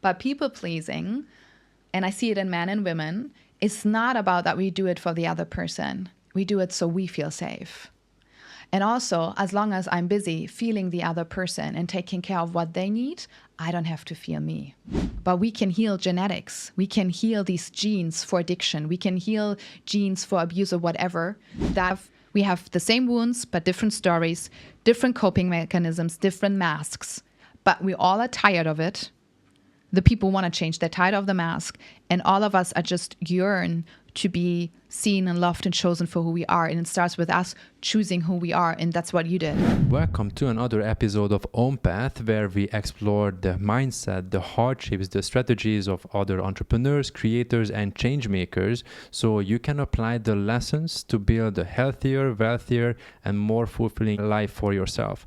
But people pleasing, and I see it in men and women, it's not about that we do it for the other person. We do it so we feel safe. And also, as long as I'm busy feeling the other person and taking care of what they need, I don't have to feel me. But we can heal genetics. We can heal these genes for addiction. We can heal genes for abuse or whatever. That we have the same wounds, but different stories, different coping mechanisms, different masks. But we all are tired of it. The people want to change. They're tired of the mask. And all of us are just yearn to be seen and loved and chosen for who we are. And it starts with us choosing who we are. And that's what you did. Welcome to another episode of Own Path, where we explore the mindset, the hardships, the strategies of other entrepreneurs, creators, and change makers, so you can apply the lessons to build a healthier, wealthier, and more fulfilling life for yourself.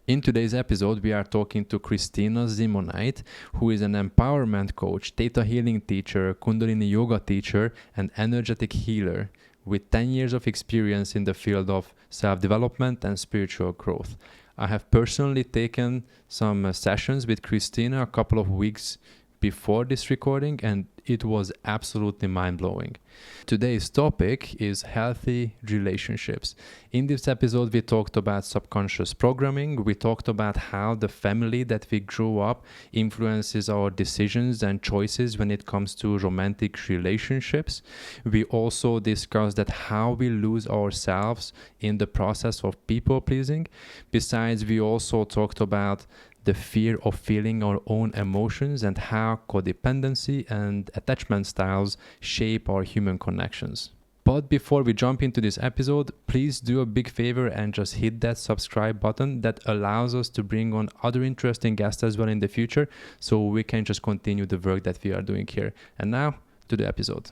In today's episode, we are talking to Christina Siemoneit, who is an empowerment coach, Theta Healing Teacher, Kundalini Yoga Teacher, and energetic healer with 10 years of experience in the field of self-development and spiritual growth. I have personally taken some sessions with Christina a couple of weeks before this recording, and it was absolutely mind-blowing. Today's topic is healthy relationships. In this episode, we talked about subconscious programming. We talked about how the family that we grew up influences our decisions and choices when it comes to romantic relationships. We also discussed that how we lose ourselves in the process of people pleasing. Besides, we also talked about the fear of feeling our own emotions and how codependency and attachment styles shape our human connections. But before we jump into this episode, please do a big favor and just hit that subscribe button. That allows us to bring on other interesting guests as well in the future, so we can just continue the work that we are doing here. And now to the episode.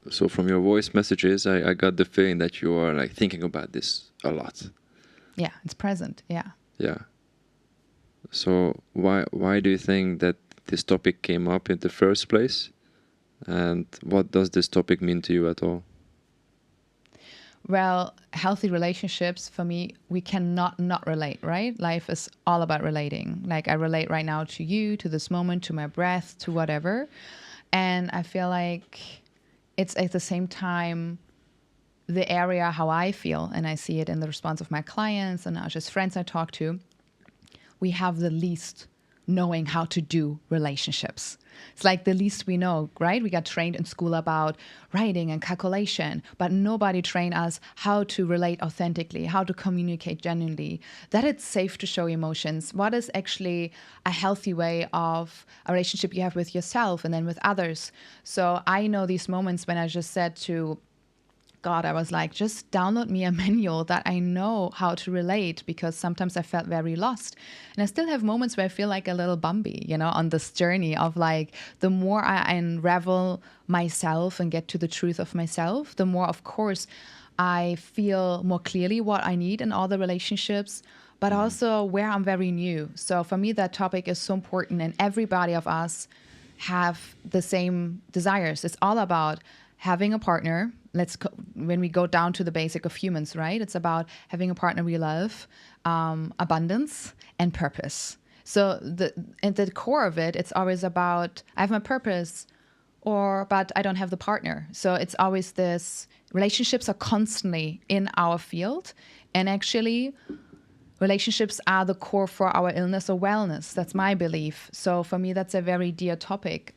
So from your voice messages, I got the feeling that you are like thinking about this a lot. Yeah, it's present. Yeah. Yeah. So why do you think that this topic came up in the first place? And what does this topic mean to you at all? Well, healthy relationships, for me, we cannot not relate, right? Life is all about relating. Like I relate right now to you, to this moment, to my breath, to whatever. And I feel like it's at the same time the area how I feel, and I see it in the response of my clients and just friends I talk to. We have the least knowing how to do relationships. It's like the least we know, right? We got trained in school about writing and calculation, but nobody trained us how to relate authentically, how to communicate genuinely, that it's safe to show emotions. What is actually a healthy way of a relationship you have with yourself and then with others? So I know these moments when I just said to God, I was like, just download me a manual that I know how to relate, because sometimes I felt very lost. And I still have moments where I feel like a little Bambi, on this journey of like, the more I unravel myself and get to the truth of myself, the more, of course, I feel more clearly what I need in all the relationships, but also where I'm very new. So for me, that topic is so important, and everybody of us have the same desires. It's all about having a partner. When we go down to the basic of humans, right? It's about having a partner we love, abundance, and purpose. So at the core of it, it's always about, I have my purpose, but I don't have the partner. So it's always this, relationships are constantly in our field. And actually, relationships are the core for our illness or wellness. That's my belief. So for me, that's a very dear topic.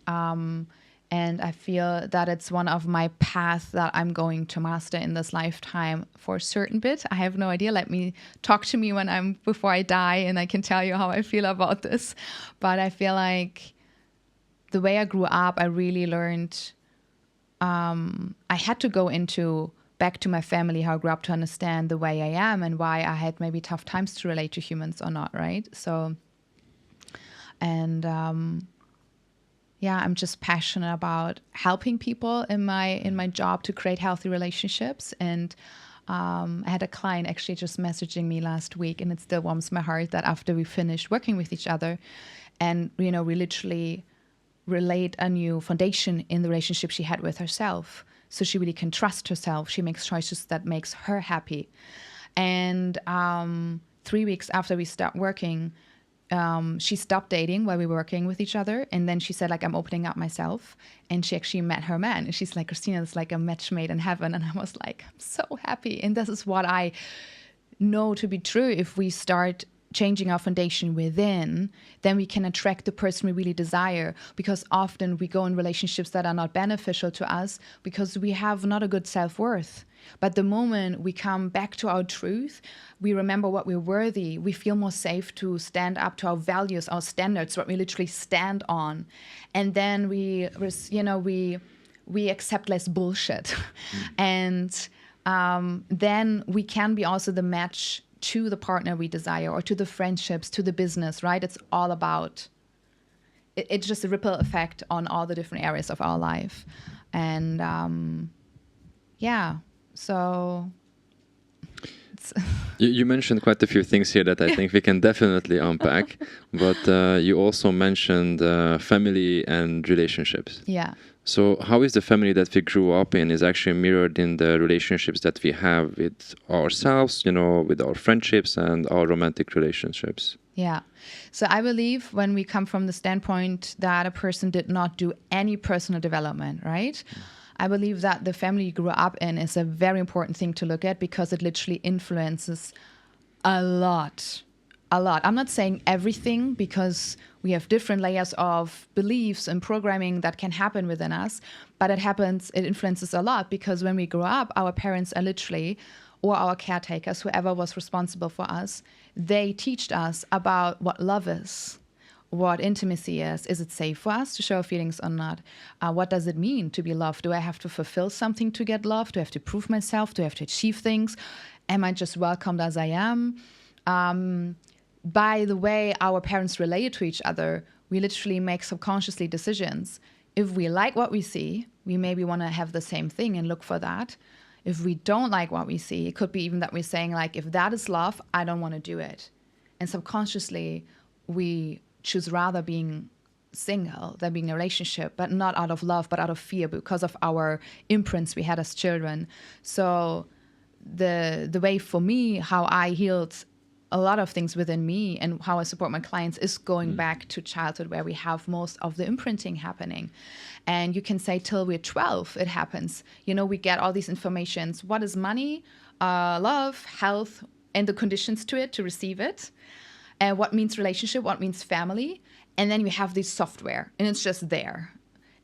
And I feel that it's one of my paths that I'm going to master in this lifetime for a certain bit. I have no idea. Let me talk to me before I die, and I can tell you how I feel about this. But I feel like the way I grew up, I really learned, I had to go back to my family, how I grew up, to understand the way I am and why I had maybe tough times to relate to humans or not, right? So, and yeah, I'm just passionate about helping people in my job to create healthy relationships. And I had a client actually just messaging me last week, and it still warms my heart that after we finished working with each other, and we literally relate a new foundation in the relationship she had with herself, so she really can trust herself. She makes choices that makes her happy. And 3 weeks after we start working, she stopped dating while we were working with each other. And then she said, like, I'm opening up myself. And she actually met her man. And she's like, Christina, it's like a match made in heaven. And I was like, I'm so happy. And this is what I know to be true. If we start changing our foundation within, then we can attract the person we really desire, because often we go in relationships that are not beneficial to us because we have not a good self-worth. But the moment we come back to our truth, we remember what we're worthy, we feel more safe to stand up to our values, our standards, what we literally stand on. And then we accept less bullshit. And then we can be also the match to the partner we desire, or to the friendships, to the business, right? It's all about, it's just a ripple effect on all the different areas of our life. And so you mentioned quite a few things here that I think we can definitely unpack, but you also mentioned family and relationships. Yeah. So how is the family that we grew up in is actually mirrored in the relationships that we have with ourselves, with our friendships and our romantic relationships? Yeah. So I believe when we come from the standpoint that a person did not do any personal development, right? I believe that the family you grew up in is a very important thing to look at, because it literally influences a lot. I'm not saying everything, because we have different layers of beliefs and programming that can happen within us, but it influences a lot, because when we grow up, our parents are literally, or our caretakers, whoever was responsible for us, they teach us about what love is, what intimacy is it safe for us to show our feelings or not? What does it mean to be loved? Do I have to fulfill something to get loved? Do I have to prove myself? Do I have to achieve things? Am I just welcomed as I am? By the way our parents relate to each other, we literally make subconsciously decisions. If we like what we see, we maybe want to have the same thing and look for that. If we don't like what we see, it could be even that we're saying, like, if that is love, I don't want to do it. And subconsciously, we choose rather being single than being in a relationship, but not out of love, but out of fear, because of our imprints we had as children. So the way for me, how I healed a lot of things within me and how I support my clients is going back to childhood, where we have most of the imprinting happening. And you can say till we're 12, it happens. We get all these informations. What is money, love, health, and the conditions to it to receive it. And what means relationship, what means family. And then we have this software, and it's just there.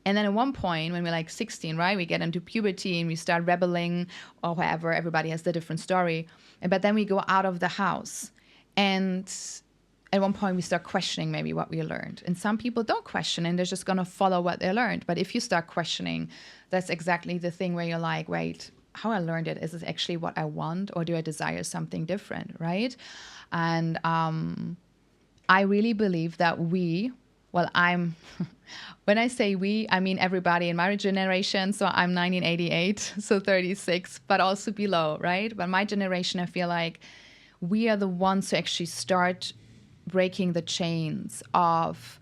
And then at one point, when we're like 16, right, we get into puberty and we start rebelling or whatever. Everybody has the different story. But then we go out of the house. And at one point, we start questioning maybe what we learned. And some people don't question, and they're just going to follow what they learned. But if you start questioning, that's exactly the thing where you're like, wait, how I learned it, is it actually what I want, or do I desire something different, right? And I really believe that when I say we, I mean everybody in my generation. So I'm 1988, so 36, but also below, right? But my generation, I feel like we are the ones who actually start breaking the chains of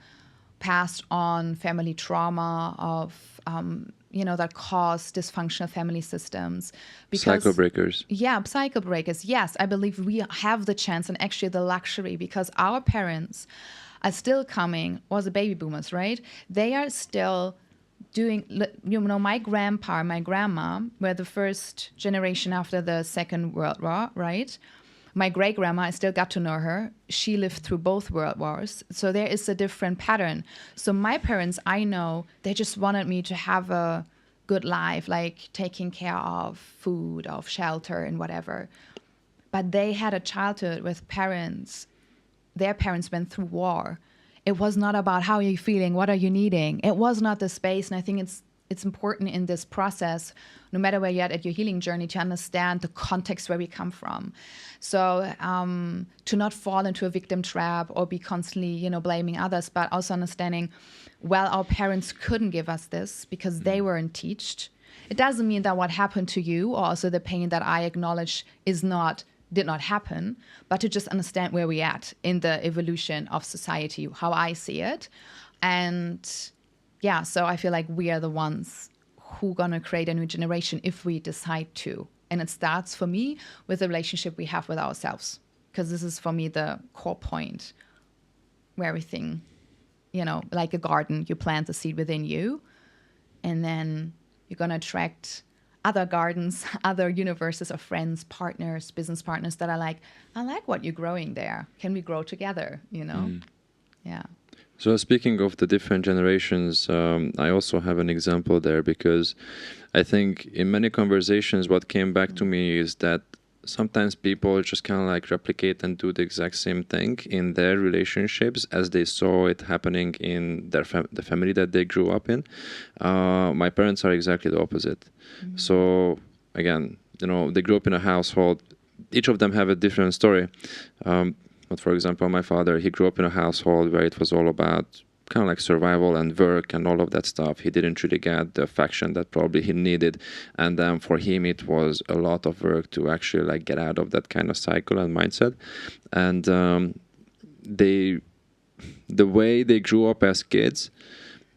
passed on family trauma, of that cause dysfunctional family systems. Cycle breakers. Yeah, cycle breakers. Yes, I believe we have the chance and actually the luxury, because our parents are still coming, or the baby boomers, right? They are still doing, my grandpa, my grandma were the first generation after the Second World War, right? My great-grandma, I still got to know her. She lived through both world wars. So there is a different pattern. So my parents, I know, they just wanted me to have a good life, like taking care of food, of shelter and whatever. But they had a childhood with parents. Their parents went through war. It was not about how are you feeling, what are you needing. It was not the space. And I think it's important in this process, no matter where you're at your healing journey, to understand the context where we come from. So to not fall into a victim trap or be constantly, blaming others, but also understanding, well, our parents couldn't give us this because they weren't taught. It doesn't mean that what happened to you, or also the pain that I acknowledge did not happen, but to just understand where we're at in the evolution of society, how I see it. And yeah, so I feel like we are the ones who are going to create a new generation if we decide to. And it starts for me with the relationship we have with ourselves, because this is for me the core point. where everything, like a garden, you plant the seed within you, and then you're going to attract other gardens, other universes of friends, partners, business partners that are like, I like what you're growing there. Can we grow together? Yeah. So speaking of the different generations, I also have an example there, because I think in many conversations what came back to me is that sometimes people just kind of like replicate and do the exact same thing in their relationships as they saw it happening in their the family that they grew up in. My parents are exactly the opposite. So again, they grew up in a household. Each of them have a different story. But for example, my father, he grew up in a household where it was all about kind of like survival and work and all of that stuff. He didn't really get the affection that probably he needed. And then for him, it was a lot of work to actually like get out of that kind of cycle and mindset. And the way they grew up as kids,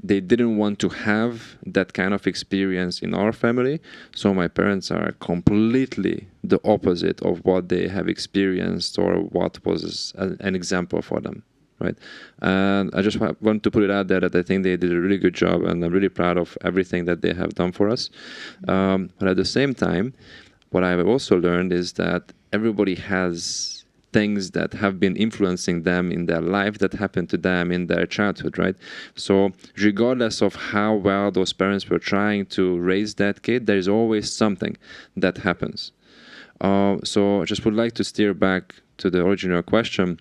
they didn't want to have that kind of experience in our family. So my parents are completely the opposite of what they have experienced or what was an example for them. Right. And I just want to put it out there that I think they did a really good job, and I'm really proud of everything that they have done for us. But at the same time, what I've also learned is that everybody has things that have been influencing them in their life that happened to them in their childhood, right? So regardless of how well those parents were trying to raise that kid, there's always something that happens. So I just would like to steer back to the original question,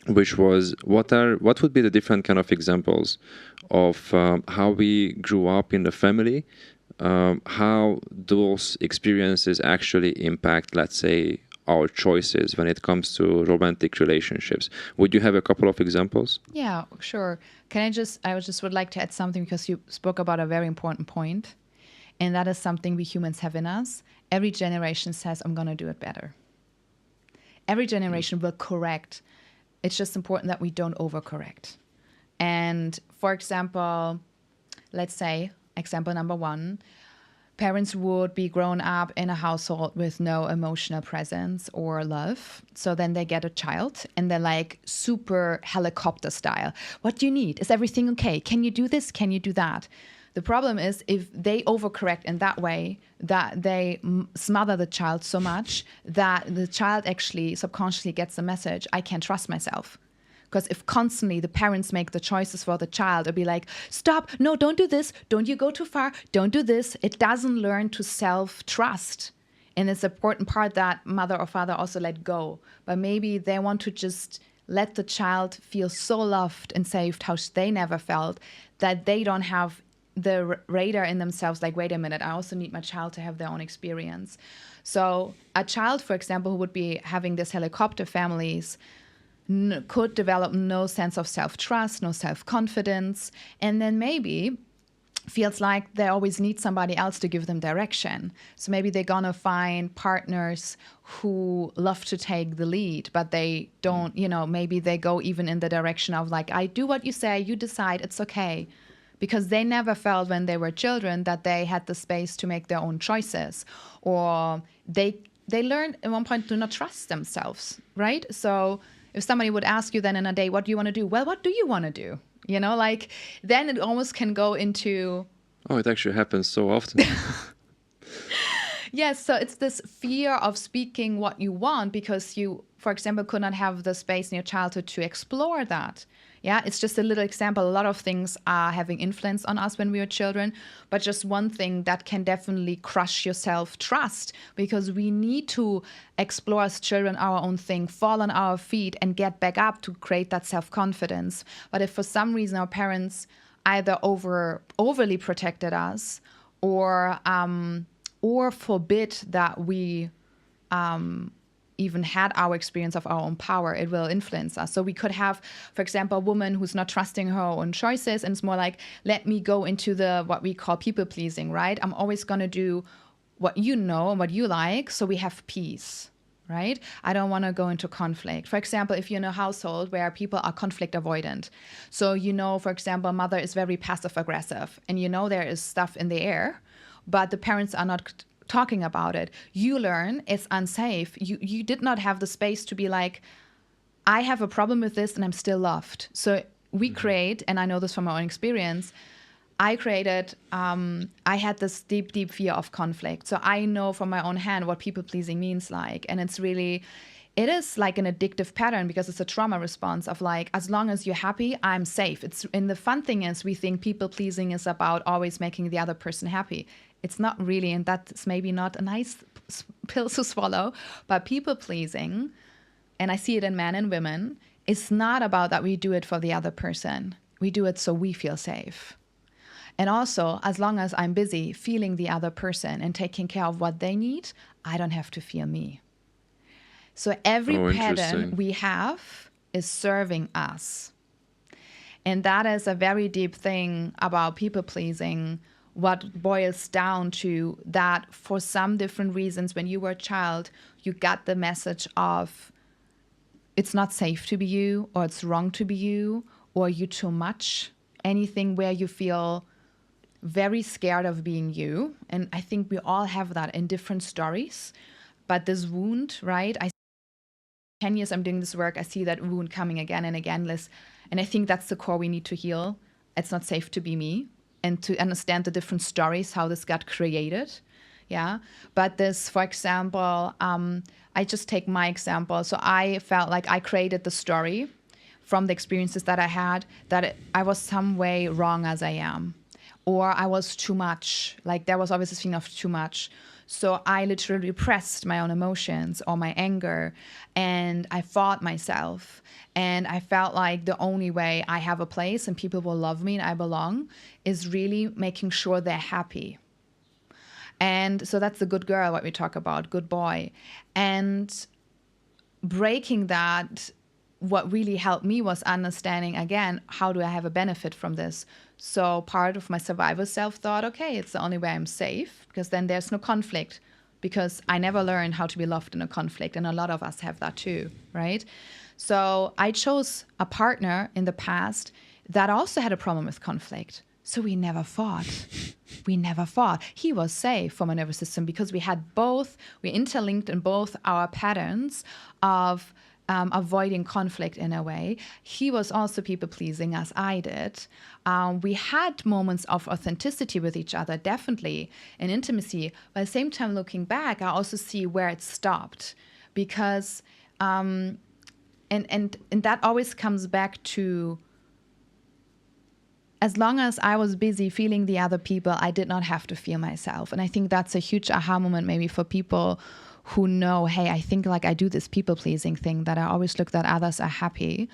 which was what would be the different kind of examples of how we grew up in the family, how those experiences actually impact, let's say, our choices when it comes to romantic relationships. Would you have a couple of examples? Yeah, sure. I just would like to add something, because you spoke about a very important point, and that is something we humans have in us. Every generation says, I'm going to do it better. Every generation will correct. It's just important that we don't overcorrect. And for example, let's say, example number one, parents would be grown up in a household with no emotional presence or love. So then they get a child and they're like super helicopter style. What do you need? Is everything okay? Can you do this? Can you do that? The problem is if they overcorrect in that way, that they smother the child so much that the child actually subconsciously gets the message, I can't trust myself. Because if constantly the parents make the choices for the child, or be like, stop, no, don't do this, don't you go too far, don't do this, it doesn't learn to self-trust. And it's an important part that mother or father also let go. But maybe they want to just let the child feel so loved and safe, how they never felt, that they don't have the radar in themselves, like, wait a minute, I also need my child to have their own experience. So a child, for example, who would be having this helicopter families could develop no sense of self-trust, no self-confidence, and then maybe feels like they always need somebody else to give them direction. So maybe they're gonna find partners who love to take the lead, but they don't, maybe they go even in the direction of like, I do what you say, you decide, it's okay. Because they never felt when they were children that they had the space to make their own choices. Or they learned at one point to not trust themselves, right? So if somebody would ask you then in a day, what do you want to do? Well, what do you want to do? Then it almost can go into... Oh, it actually happens so often. Yes, so it's this fear of speaking what you want because you, for example, could not have the space in your childhood to explore that. Yeah, it's just a little example. A lot of things are having influence on us when we were children, but just one thing that can definitely crush your self-trust, because we need to explore as children our own thing, fall on our feet and get back up to create that self-confidence. But if for some reason our parents either overly protected us or forbid that we even had our experience of our own power, it will influence us. So we could have, for example, a woman who's not trusting her own choices, and it's more like, let me go into what we call people pleasing, right? I'm always going to do what you know and what you like, so we have peace, right? I don't want to go into conflict. For example, if you're in a household where people are conflict avoidant, so for example, mother is very passive aggressive, and there is stuff in the air, but the parents are not talking about it. You learn it's unsafe. You did not have the space to be like, I have a problem with this and I'm still loved. So we create, and I know this from my own experience, I had this deep, deep fear of conflict. So I know from my own hand what people pleasing means like. And it is like an addictive pattern because it's a trauma response of like, as long as you're happy, I'm safe. And the fun thing is we think people pleasing is about always making the other person happy. It's not really, and that's maybe not a nice pill to swallow, but people pleasing, and I see it in men and women, it's not about that we do it for the other person. We do it so we feel safe. And also, as long as I'm busy feeling the other person and taking care of what they need, I don't have to feel me. So every pattern we have is serving us. And that is a very deep thing about people pleasing, what boils down to that for some different reasons, when you were a child, you got the message of it's not safe to be you, or it's wrong to be you, or you too much. Anything where you feel very scared of being you. And I think we all have that in different stories. But this wound, right? 10 years I'm doing this work, I see that wound coming again and again. And I think that's the core we need to heal. It's not safe to be me. And to understand the different stories, how this got created. Yeah. But this, for example, I just take my example. So I felt like I created the story from the experiences that I had, that I was some way wrong as I am. Or I was too much. Like there was always this feeling of too much. So I literally repressed my own emotions or my anger, and I fought myself. And I felt like the only way I have a place and people will love me and I belong is really making sure they're happy. And so that's the good girl, what we talk about, good boy. And breaking that, what really helped me was understanding, again, how do I have a benefit from this? So part of my survival self thought, okay, it's the only way I'm safe, because then there's no conflict, because I never learned how to be loved in a conflict. And a lot of us have that too, right? So I chose a partner in the past that also had a problem with conflict. So we never fought. We never fought. He was safe for my nervous system because we had both, we interlinked in both our patterns of avoiding conflict in a way. He was also people-pleasing as I did. We had moments of authenticity with each other, definitely, and intimacy. But at the same time, looking back, I also see where it stopped. Because, and that always comes back to, as long as I was busy feeling the other people, I did not have to feel myself. And I think that's a huge aha moment maybe for people who know, hey, I think like I do this people-pleasing thing, that I always look that others are happy.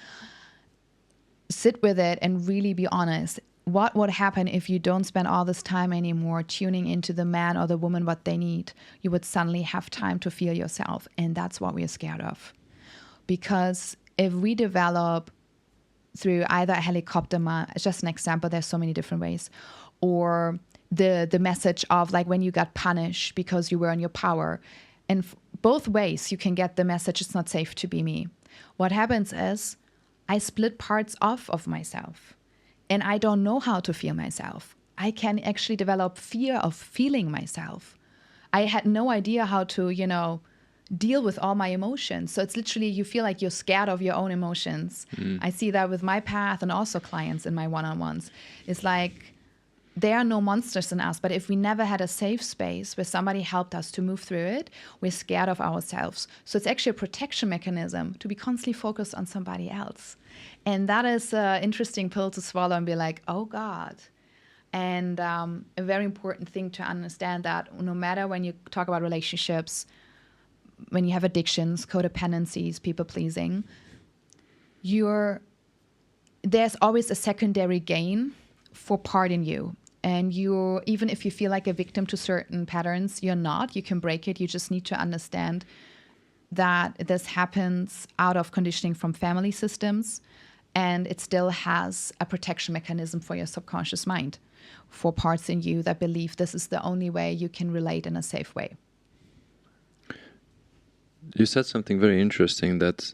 Sit with it and really be honest. What would happen if you don't spend all this time anymore tuning into the man or the woman, what they need? You would suddenly have time to feel yourself. And that's what we're scared of. Because if we develop through either a helicopter, it's just an example, there's so many different ways, or the message of like when you got punished because you were in your power. And both ways you can get the message, it's not safe to be me. What happens is I split parts off of myself and I don't know how to feel myself. I can actually develop fear of feeling myself. I had no idea how to, deal with all my emotions. So it's literally, you feel like you're scared of your own emotions. I see that with my path and also clients in my one-on-ones. It's like, there are no monsters in us, but if we never had a safe space where somebody helped us to move through it, we're scared of ourselves. So it's actually a protection mechanism to be constantly focused on somebody else. And that is an interesting pill to swallow and be like, oh God. And a very important thing to understand that no matter when you talk about relationships, when you have addictions, codependencies, people-pleasing, there's always a secondary gain for part in you. And even if you feel like a victim to certain patterns, you're not. You can break it. You just need to understand that this happens out of conditioning from family systems, and it still has a protection mechanism for your subconscious mind, for parts in you that believe this is the only way you can relate in a safe way. You said something very interesting, that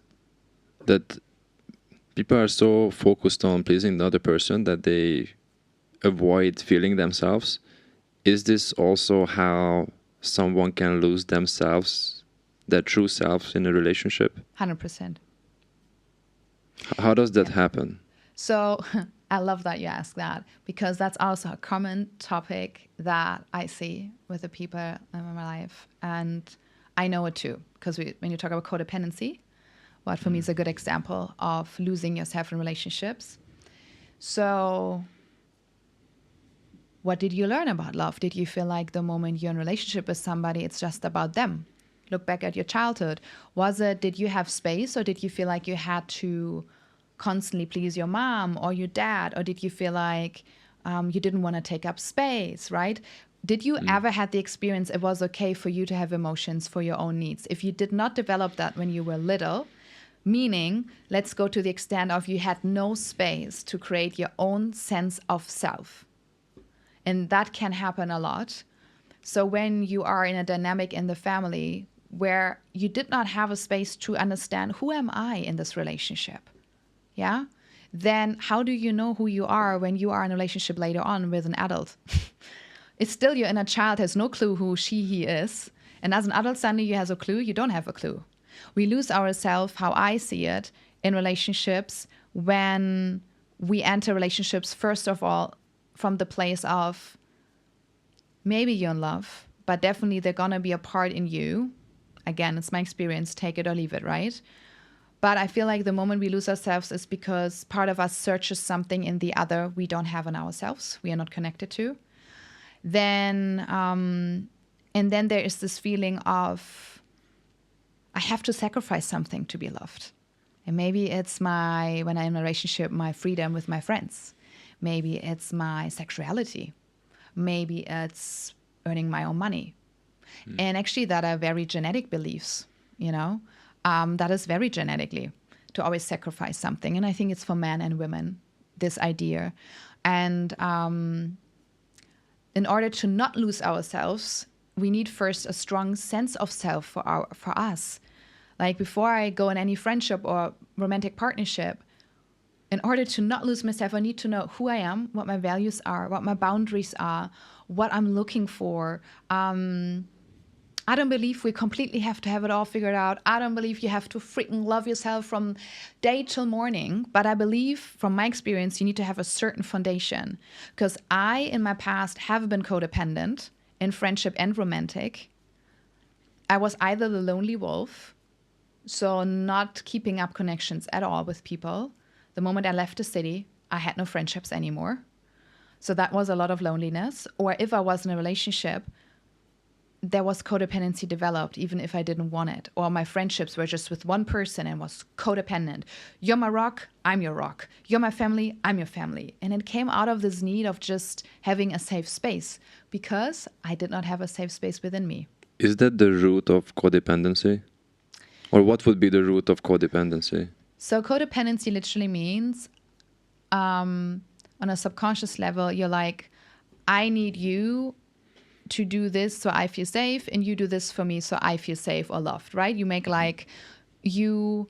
people are so focused on pleasing the other person that they avoid feeling themselves. Is this also how someone can lose themselves, their true selves, in a relationship? 100%. How does that happen? So I love that you ask that, because that's also a common topic that I see with the people in my life. And I know it too, because when you talk about codependency, what for me is a good example of losing yourself in relationships. So what did you learn about love? Did you feel like the moment you're in a relationship with somebody, it's just about them? Look back at your childhood. Did you have space, or did you feel like you had to constantly please your mom or your dad? Or did you feel like you didn't want to take up space, right? Did you ever had the experience it was okay for you to have emotions for your own needs? If you did not develop that when you were little, meaning, let's go to the extent of you had no space to create your own sense of self. And that can happen a lot. So when you are in a dynamic in the family where you did not have a space to understand, who am I in this relationship? Yeah? Then how do you know who you are when you are in a relationship later on with an adult? It's still your inner child has no clue who he is. And as an adult, suddenly you have a clue, you don't have a clue. We lose ourselves, how I see it, in relationships when we enter relationships, first of all, from the place of maybe you're in love, but definitely they're going to be a part in you. Again, it's my experience, take it or leave it, right? But I feel like the moment we lose ourselves is because part of us searches something in the other we don't have in ourselves, we are not connected to. Then, and then there is this feeling of, I have to sacrifice something to be loved. And maybe it's when I'm in a relationship, my freedom with my friends. Maybe it's my sexuality. Maybe it's earning my own money. And actually that are very genetic beliefs, that is very genetically to always sacrifice something. And I think it's for men and women, this idea. And in order to not lose ourselves, we need first a strong sense of self for us. Like before I go in any friendship or romantic partnership, in order to not lose myself, I need to know who I am, what my values are, what my boundaries are, what I'm looking for. I don't believe we completely have to have it all figured out. I don't believe you have to freaking love yourself from day till morning. But I believe, from my experience, you need to have a certain foundation. Because I, in my past, have been codependent in friendship and romantic. I was either the lonely wolf, so not keeping up connections at all with people. The moment I left the city, I had no friendships anymore. So that was a lot of loneliness. Or if I was in a relationship, there was codependency developed, even if I didn't want it. Or my friendships were just with one person and was codependent. You're my rock, I'm your rock. You're my family, I'm your family. And it came out of this need of just having a safe space because I did not have a safe space within me. Is that the root of codependency? Or what would be the root of codependency? So codependency literally means on a subconscious level, you're like, I need you to do this so I feel safe, and you do this for me so I feel safe or loved, right? You make like two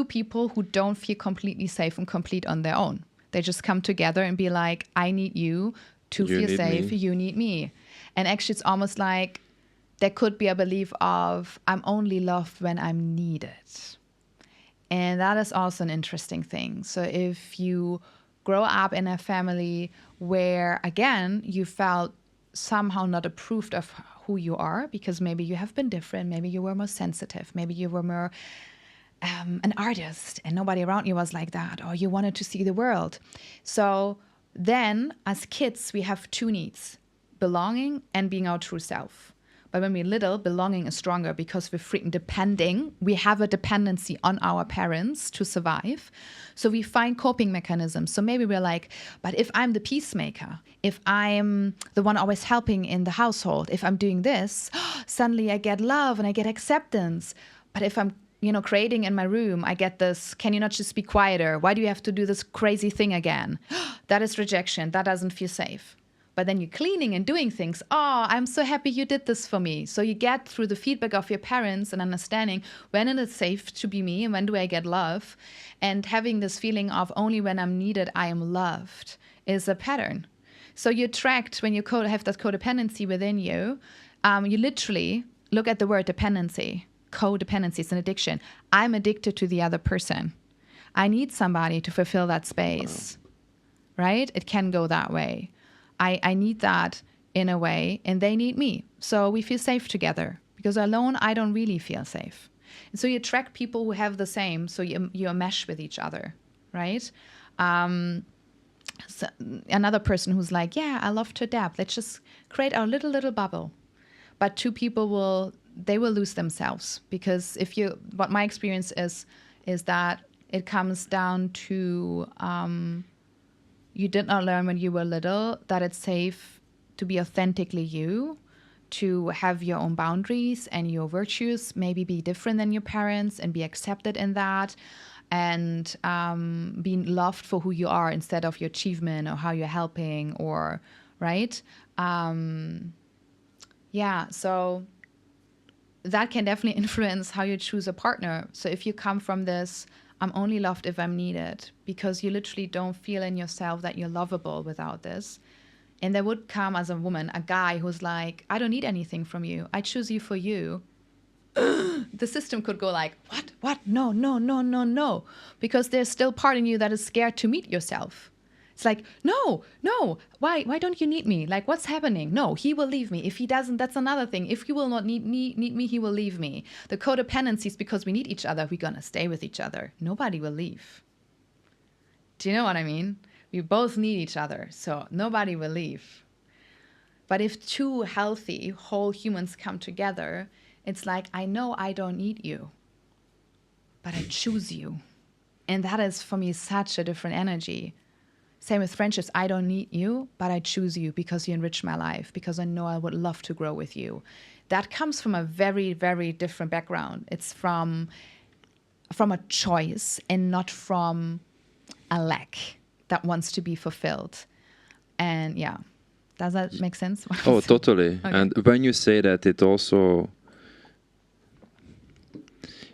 people who don't feel completely safe and complete on their own. They just come together and be like, I need you to feel safe, you need me. And actually it's almost like there could be a belief of I'm only loved when I'm needed. And that is also an interesting thing. So if you grow up in a family where, again, you felt somehow not approved of who you are because maybe you have been different, maybe you were more sensitive, maybe you were more an artist and nobody around you was like that, or you wanted to see the world. So then as kids, we have two needs, belonging and being our true self. But when we're little, belonging is stronger because we're freaking depending. We have a dependency on our parents to survive. So we find coping mechanisms. So maybe we're like, but if I'm the peacemaker, if I'm the one always helping in the household, if I'm doing this, suddenly I get love and I get acceptance. But if I'm creating in my room, I get this, can you not just be quieter? Why do you have to do this crazy thing again? That is rejection. That doesn't feel safe. But then you're cleaning and doing things. Oh, I'm so happy you did this for me. So you get through the feedback of your parents and understanding when it is safe to be me and when do I get love. And having this feeling of only when I'm needed, I am loved is a pattern. So you attract, when you have that codependency within you, you literally look at the word dependency. codependency. It's an addiction. I'm addicted to the other person. I need somebody to fulfill that space, right? It can go that way. I need that in a way, and they need me. So we feel safe together, because alone, I don't really feel safe. And so you attract people who have the same, so you mesh with each other, right? So another person who's like, yeah, I love to adapt. Let's just create our little bubble. But two people will lose themselves, because what my experience is that it comes down to you did not learn when you were little that it's safe to be authentically you, to have your own boundaries and your virtues, maybe be different than your parents and be accepted in that, and being loved for who you are instead of your achievement or how you're helping, or right. So that can definitely influence how you choose a partner. So if you come from this, I'm only loved if I'm needed, because you literally don't feel in yourself that you're lovable without this. And there would come, as a woman, a guy who's like, I don't need anything from you. I choose you for you. The system could go like, what? No. Because there's still part in you that is scared to meet yourself. It's like, no, why don't you need me? Like, what's happening? No, he will leave me. If he doesn't, that's another thing. If he will not need me, he will leave me. The codependency is because we need each other. We're going to stay with each other. Nobody will leave. Do you know what I mean? We both need each other, so nobody will leave. But if two healthy, whole humans come together, it's like, I know I don't need you, but I choose you. And that is, for me, such a different energy. Same with friendships. I don't need you, but I choose you because you enrich my life, because I know I would love to grow with you. That comes from a very, very different background. It's from a choice and not from a lack that wants to be fulfilled. And yeah, does that make sense? Oh, totally. Okay. And when you say that, it also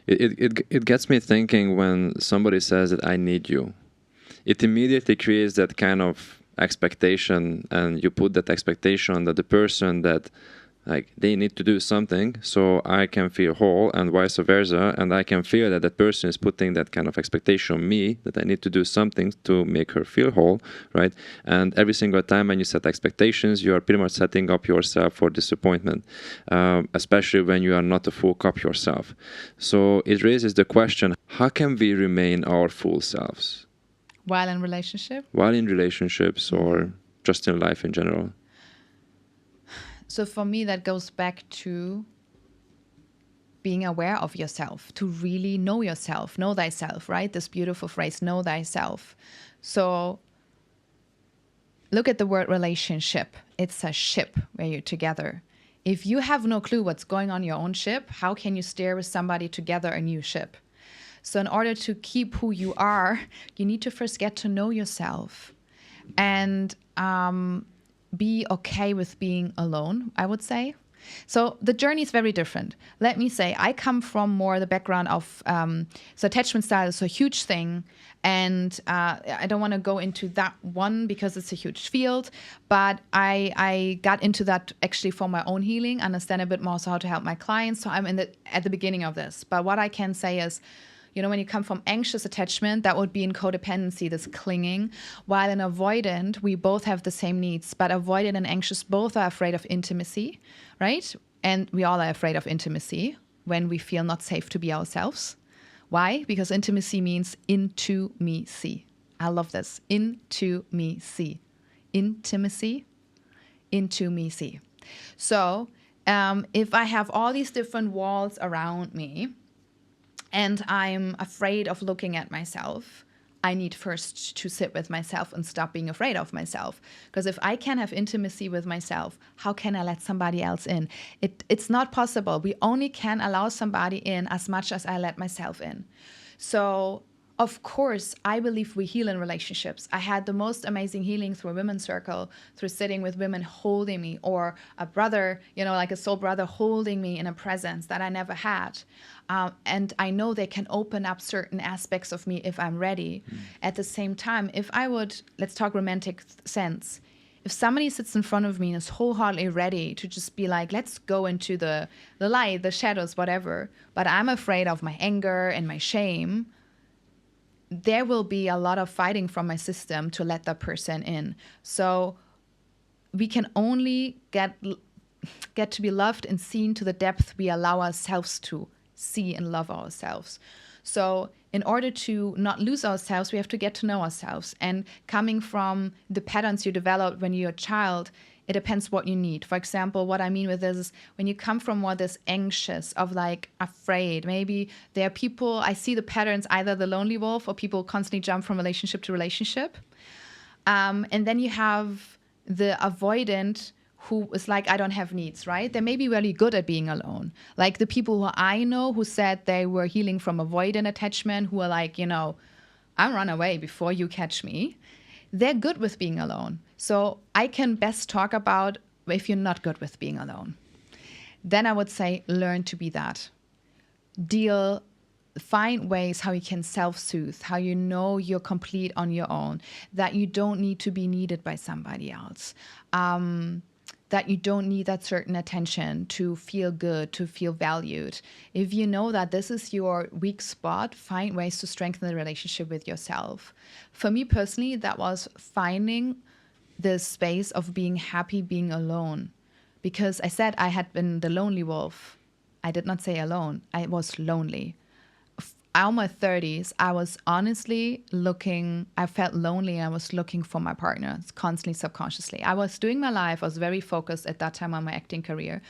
it gets me thinking when somebody says that I need you. It immediately creates that kind of expectation, and you put that expectation on the person that, like, they need to do something so I can feel whole, and vice versa. And I can feel that person is putting that kind of expectation on me, that I need to do something to make her feel whole, right? And every single time when you set expectations, you are pretty much setting up yourself for disappointment, especially when you are not a full cup yourself. So it raises the question, how can we remain our full selves? While in relationship? While in relationships, or just in life in general. So for me, that goes back to being aware of yourself, to really know yourself, know thyself, right? This beautiful phrase, know thyself. So look at the word relationship. It's a ship where you're together. If you have no clue what's going on your own ship, how can you steer with somebody together a new ship? So in order to keep who you are, you need to first get to know yourself and be okay with being alone, I would say. So the journey is very different. Let me say, I come from more the background of, so attachment style is a huge thing. And I don't want to go into that one because it's a huge field, but I got into that actually for my own healing, understand a bit more so how to help my clients. So I'm at the beginning of this. But what I can say is, you know, when you come from anxious attachment, that would be in codependency, this clinging. While in avoidant, we both have the same needs, but avoidant and anxious both are afraid of intimacy, right? And we all are afraid of intimacy when we feel not safe to be ourselves. Why? Because intimacy means into me see. I love this. Into me see. Intimacy, into me see. So if I have all these different walls around me, and I'm afraid of looking at myself, I need first to sit with myself and stop being afraid of myself. Because if I can have intimacy with myself, how can I let somebody else in? It's not possible. We only can allow somebody in as much as I let myself in. So, of course, I believe we heal in relationships. I had the most amazing healing through a women's circle, through sitting with women holding me, or a brother, you know, like a soul brother holding me in a presence that I never had. And I know they can open up certain aspects of me if I'm ready. At the same time, if I would, let's talk romantic sense, If somebody sits in front of me and is wholeheartedly ready to just be like, let's go into the light, the shadows, whatever, but I'm afraid of my anger and my shame, there will be a lot of fighting from my system to let that person in. So we can only get to be loved and seen to the depth we allow ourselves to see and love ourselves. So in order to not lose ourselves, we have to get to know ourselves. And coming from the patterns you developed when you're a child, it depends what you need. For example, what I mean with this is when you come from more this anxious, of like afraid, maybe there are people, I see the patterns, either the lonely wolf or people constantly jump from relationship to relationship. And then you have the avoidant, who is like, I don't have needs, right? They may be really good at being alone. Like the people who I know who said they were healing from avoidant attachment, who are like, I'm run away before you catch me. They're good with being alone. So I can best talk about if you're not good with being alone. Then I would say, learn to be that. Find ways how you can self-soothe, how you know you're complete on your own, that you don't need to be needed by somebody else. That you don't need that certain attention to feel good, to feel valued. If you know that this is your weak spot, find ways to strengthen the relationship with yourself. For me personally, that was finding the space of being happy being alone. Because I said I had been the lonely wolf. I did not say alone. I was lonely. All my 30s, I was honestly I felt lonely. I was looking for my partner constantly, subconsciously. I was doing my life. I was very focused at that time on my acting career.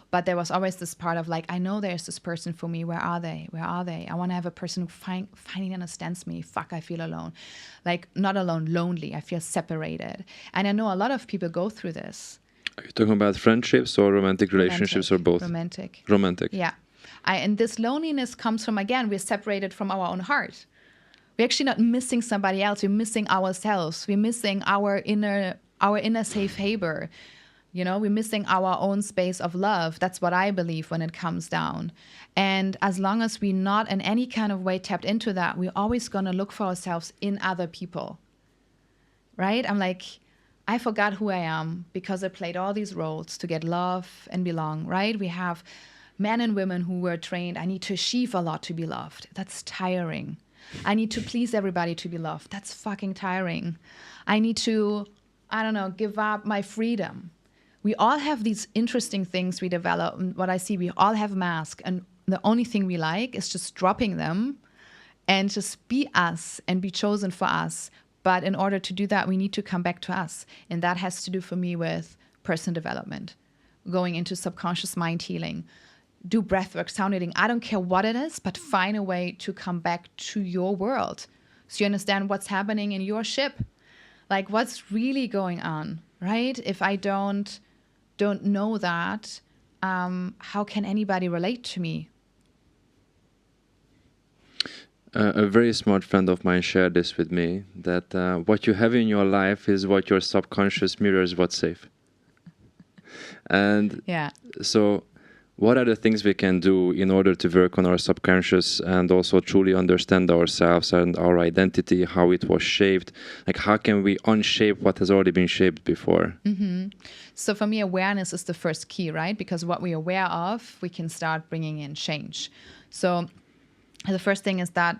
But there was always this part of like, I know there's this person for me. Where are they? Where are they? I want to have a person who finally understands me. Fuck, I feel alone. Like, not alone, lonely. I feel separated. And I know a lot of people go through this. Are you talking about friendships or romantic relationships or both? Romantic. Yeah. And this loneliness comes from, again, we're separated from our own heart. We're actually not missing somebody else. We're missing ourselves. We're missing our inner safe haven. We're missing our own space of love. That's what I believe when it comes down. And as long as we're not in any kind of way tapped into that, we're always going to look for ourselves in other people. Right? I'm like, I forgot who I am because I played all these roles to get love and belong, right? We have men and women who were trained, I need to achieve a lot to be loved. That's tiring. I need to please everybody to be loved. That's fucking tiring. I need to, give up my freedom. We all have these interesting things we develop. What I see, we all have masks. And the only thing we like is just dropping them and just be us and be chosen for us. But in order to do that, we need to come back to us. And that has to do for me with personal development, going into subconscious mind healing, do breathwork, sound healing. I don't care what it is, but find a way to come back to your world. So you understand what's happening in your ship. Like what's really going on, right? If I don't know that, how can anybody relate to me? A very smart friend of mine shared this with me, that what you have in your life is what your subconscious mirrors what's safe. And so what are the things we can do in order to work on our subconscious and also truly understand ourselves and our identity, how it was shaped? Like, how can we unshape what has already been shaped before? Mm-hmm. So for me, awareness is the first key, right? Because what we're aware of, we can start bringing in change. So the first thing is that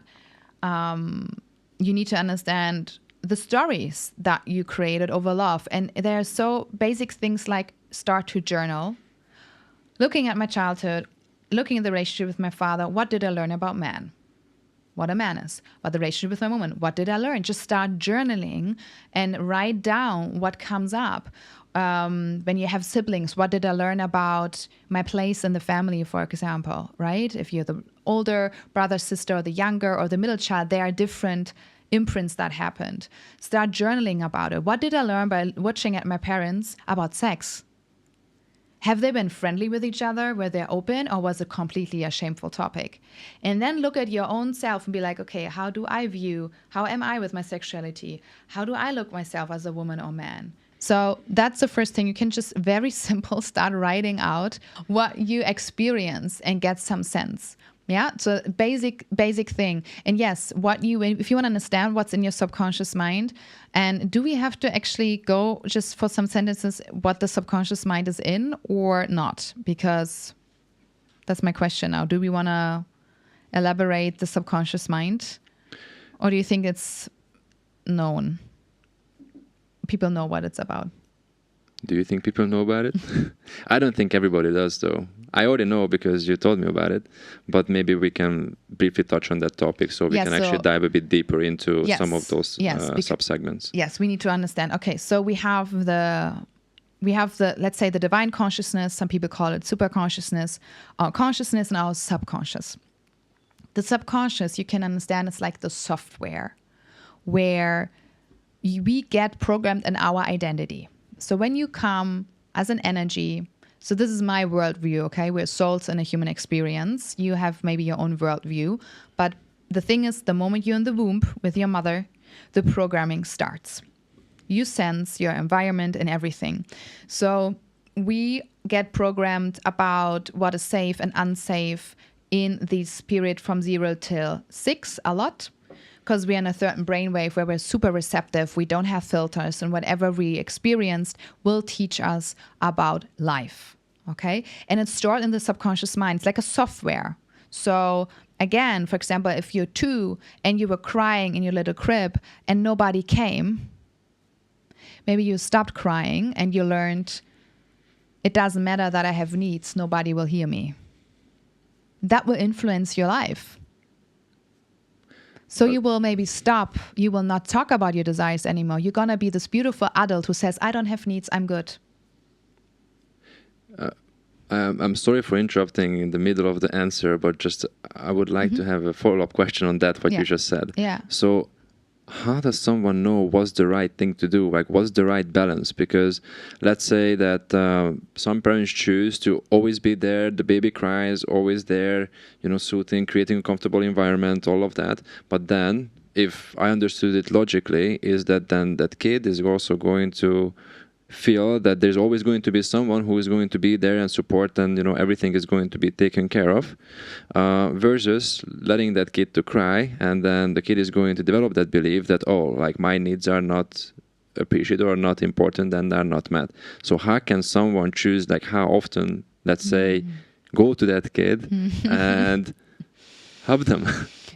you need to understand the stories that you created over love. And there are so basic things like start to journal. Looking at my childhood, looking at the relationship with my father, what did I learn about man? What a man is. What the relationship with my woman, what did I learn? Just start journaling and write down what comes up. When you have siblings, what did I learn about my place in the family, for example, right? If you're the older brother, sister, or the younger, or the middle child, there are different imprints that happened. Start journaling about it. What did I learn by watching at my parents about sex? Have they been friendly with each other? Were they open, or was it completely a shameful topic? And then look at your own self and be like, okay, how am I with my sexuality? How do I look myself as a woman or man? So that's the first thing. You can just very simple start writing out what you experience and get some sense. Yeah, so basic thing. And yes, if you want to understand what's in your subconscious mind, and do we have to actually go just for some sentences what the subconscious mind is in or not? Because that's my question now. Do we want to elaborate the subconscious mind, or do you think it's known? People know what it's about. Do you think people know about it? I don't think everybody does, though. I already know because you told me about it, but maybe we can briefly touch on that topic so we can actually dive a bit deeper into some of those subsegments. Yes, we need to understand. Okay, so we have the, let's say, the divine consciousness. Some people call it super consciousness, our consciousness, and our subconscious. The subconscious, you can understand, it's like the software where we get programmed in our identity. So when you come as an energy, so this is my worldview, okay? We're souls in a human experience. You have maybe your own worldview. But the thing is, the moment you're in the womb with your mother, the programming starts. You sense your environment and everything. So we get programmed about what is safe and unsafe in this period from 0 till 6 a lot. Because we're in a certain brainwave where we're super receptive, we don't have filters, and whatever we experienced will teach us about life, okay? And it's stored in the subconscious mind. It's like a software. So again, for example, if you're 2 and you were crying in your little crib and nobody came, maybe you stopped crying and you learned, it doesn't matter that I have needs, nobody will hear me. That will influence your life. So you will maybe stop. You will not talk about your desires anymore. You're going to be this beautiful adult who says, I don't have needs, I'm good. I'm sorry for interrupting in the middle of the answer, but just I would like to have a follow-up question on that, what you just said. Yeah. So how does someone know what's the right thing to do? Like, what's the right balance? Because let's say that some parents choose to always be there, the baby cries, always there, soothing, creating a comfortable environment, all of that. But then, if I understood it logically, is that then that kid is also going to feel that there's always going to be someone who is going to be there and support, and everything is going to be taken care of, versus letting that kid to cry, and then the kid is going to develop that belief that, oh, like my needs are not appreciated or not important and are not met. So how can someone choose, like how often, let's say, go to that kid and help them?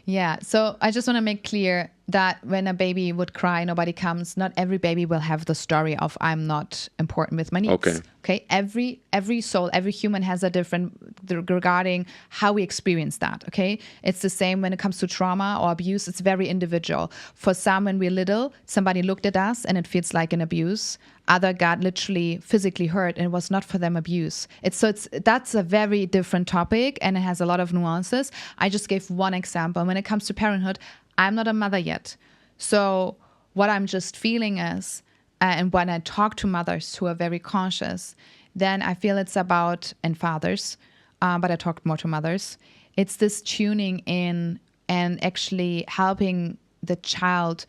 Yeah, so I just want to make clear that when a baby would cry, nobody comes, not every baby will have the story of I'm not important with my needs. Okay. Every soul, every human has a different regarding how we experience that. Okay. It's the same when it comes to trauma or abuse. It's very individual. For some, when we're little, somebody looked at us and it feels like an abuse. Other got literally physically hurt and it was not for them abuse. That's a very different topic and it has a lot of nuances. I just gave one example. When it comes to parenthood, I'm not a mother yet. So what I'm just feeling is, and when I talk to mothers who are very conscious, then I feel it's about, and fathers, but I talked more to mothers, it's this tuning in and actually helping the child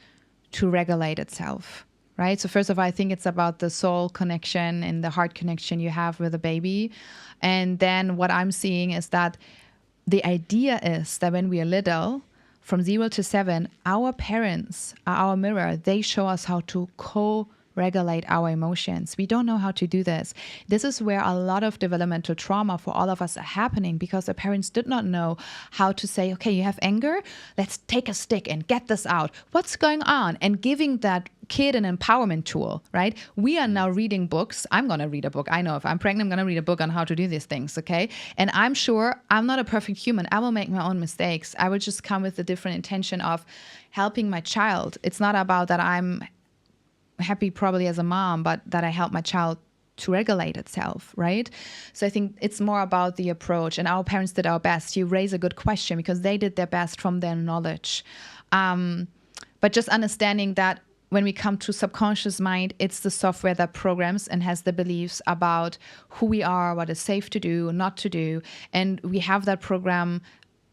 to regulate itself, right? So first of all, I think it's about the soul connection and the heart connection you have with the baby. And then what I'm seeing is that the idea is that when we are little, from 0 to 7, our parents are our mirror. They show us how to co-regulate our emotions. We don't know how to do this. This is where a lot of developmental trauma for all of us are happening because the parents did not know how to say, okay, you have anger, let's take a stick and get this out. What's going on? And giving that kid an empowerment tool, right? We are now reading books. I'm going to read a book. I know if I'm pregnant, I'm going to read a book on how to do these things, okay? And I'm sure I'm not a perfect human. I will make my own mistakes. I will just come with a different intention of helping my child. It's not about that I'm happy probably as a mom, but that I help my child to regulate itself, right? So I think it's more about the approach, and our parents did our best. You raise a good question because they did their best from their knowledge. But just understanding that when we come to subconscious mind, it's the software that programs and has the beliefs about who we are, what is safe to do, not to do. And we have that program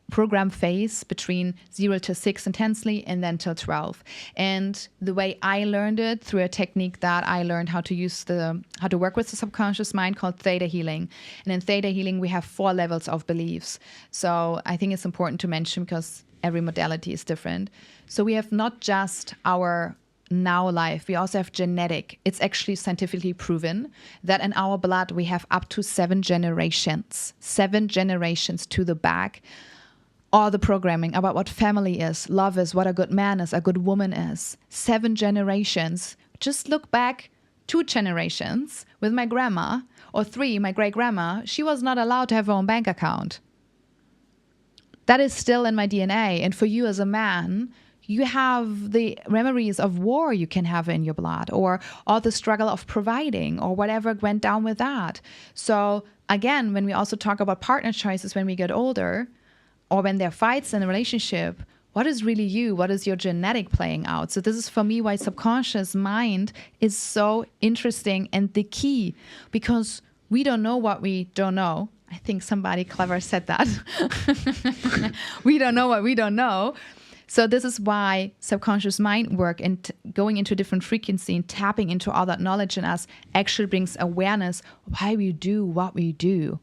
program phase between 0 to 6 intensely and then till 12. And the way I learned it through a technique that I learned how to work with the subconscious mind called Theta Healing. And in Theta Healing, we have 4 levels of beliefs. So I think it's important to mention because every modality is different. So we have not just our now life, we also have genetic. It's actually scientifically proven that in our blood, we have up to 7 generations to the back. All the programming about what family is, love is, what a good man is, a good woman is. 7 generations. Just look back 2 generations with my grandma, or 3, my great grandma. She was not allowed to have her own bank account. That is still in my DNA. And for you as a man, you have the memories of war you can have in your blood, or all the struggle of providing, or whatever went down with that. So again, when we also talk about partner choices when we get older, or when there are fights in a relationship, what is really you? What is your genetic playing out? So this is for me why subconscious mind is so interesting and the key, because we don't know what we don't know. I think somebody clever said that. We don't know what we don't know. So this is why subconscious mind work and going into different frequency and tapping into all that knowledge in us actually brings awareness why we do what we do.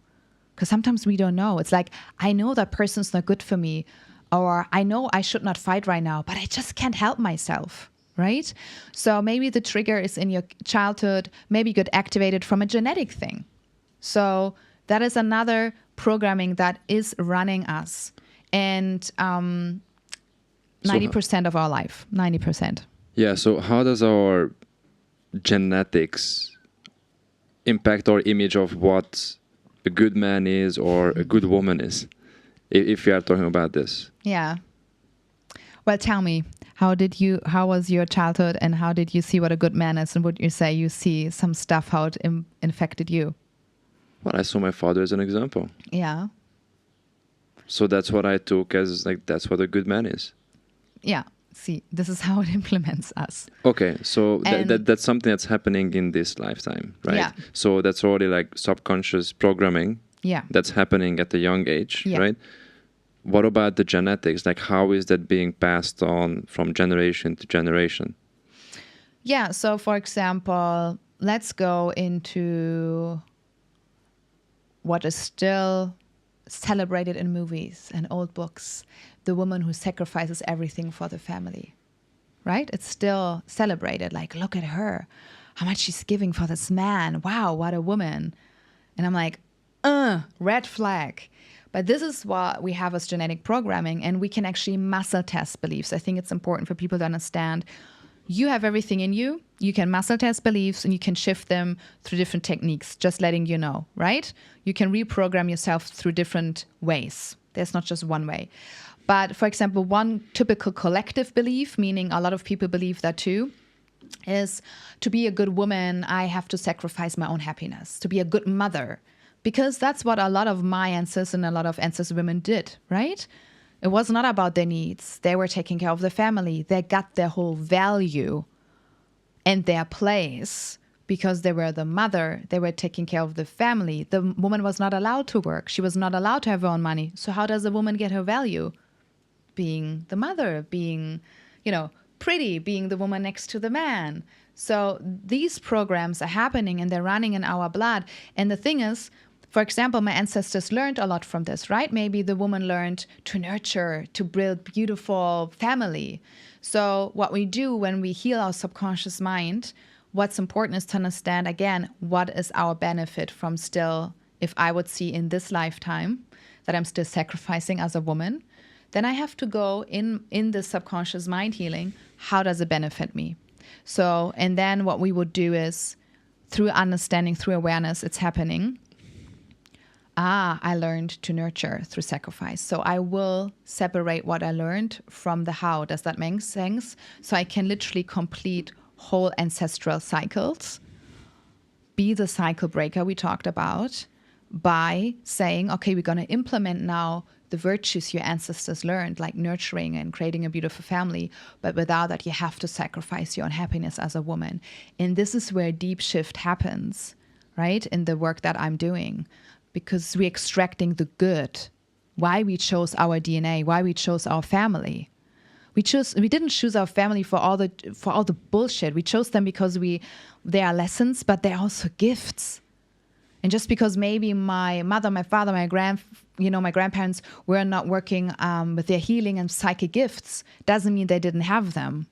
Because sometimes we don't know. It's like, I know that person's not good for me, or I know I should not fight right now, but I just can't help myself, right? So maybe the trigger is in your childhood, maybe got activated from a genetic thing. So that is another programming that is running us. And 90% of our life, 90%. Yeah, so how does our genetics impact our image of what a good man is or a good woman is, if we are talking about this? Yeah. Well, tell me, how was your childhood, and how did you see what a good man is? And would you say you see some stuff, how it infected you? Well, I saw my father as an example. Yeah. So that's what I took as, like, that's what a good man is. Yeah. See, this is how it implements us. Okay, so that's something that's happening in this lifetime, right? Yeah. So that's already like subconscious programming. Yeah. That's happening at a young age, Yeah. right? What about the genetics? Like, how is that being passed on from generation to generation? Yeah. So, for example, let's go into what is still celebrated in movies and old books, the woman who sacrifices everything for the family, right? It's still celebrated. Like, look at her, how much she's giving for this man. Wow, what a woman. And I'm like, red flag. But this is what we have as genetic programming, and we can actually muscle test beliefs. I think it's important for people to understand you have everything in you. You can muscle test beliefs, and you can shift them through different techniques, just letting you know, right? You can reprogram yourself through different ways. There's not just one way. But for example, one typical collective belief, meaning a lot of people believe that too, is to be a good woman, I have to sacrifice my own happiness. To be a good mother, because that's what a lot of my ancestors and a lot of ancestor women did, right? It was not about their needs. They were taking care of the family. They got their whole value and their place because they were the mother. They were taking care of the family. The woman was not allowed to work. She was not allowed to have her own money. So how does a woman get her value? Being the mother, being, pretty, being the woman next to the man. So these programs are happening and they're running in our blood. And the thing is, for example, my ancestors learned a lot from this, right? Maybe the woman learned to nurture, to build beautiful family. So what we do when we heal our subconscious mind, what's important is to understand, again, what is our benefit from still, if I would see in this lifetime that I'm still sacrificing as a woman, then I have to go in the subconscious mind healing, how does it benefit me? So, and then what we would do is through understanding, through awareness, it's happening. I learned to nurture through sacrifice. So I will separate what I learned from the how. Does that make sense? So I can literally complete whole ancestral cycles, be the cycle breaker we talked about by saying, okay, we're going to implement now the virtues your ancestors learned, like nurturing and creating a beautiful family. But without that, you have to sacrifice your own happiness as a woman. And this is where deep shift happens, right? In the work that I'm doing. Because we're extracting the good why we chose our DNA, why we chose our family. We didn't choose our family for all the bullshit. We chose them because they are lessons, but they're also gifts. And just because maybe my mother, my father, my grandparents were not working with their healing and psychic gifts, doesn't mean they didn't have them.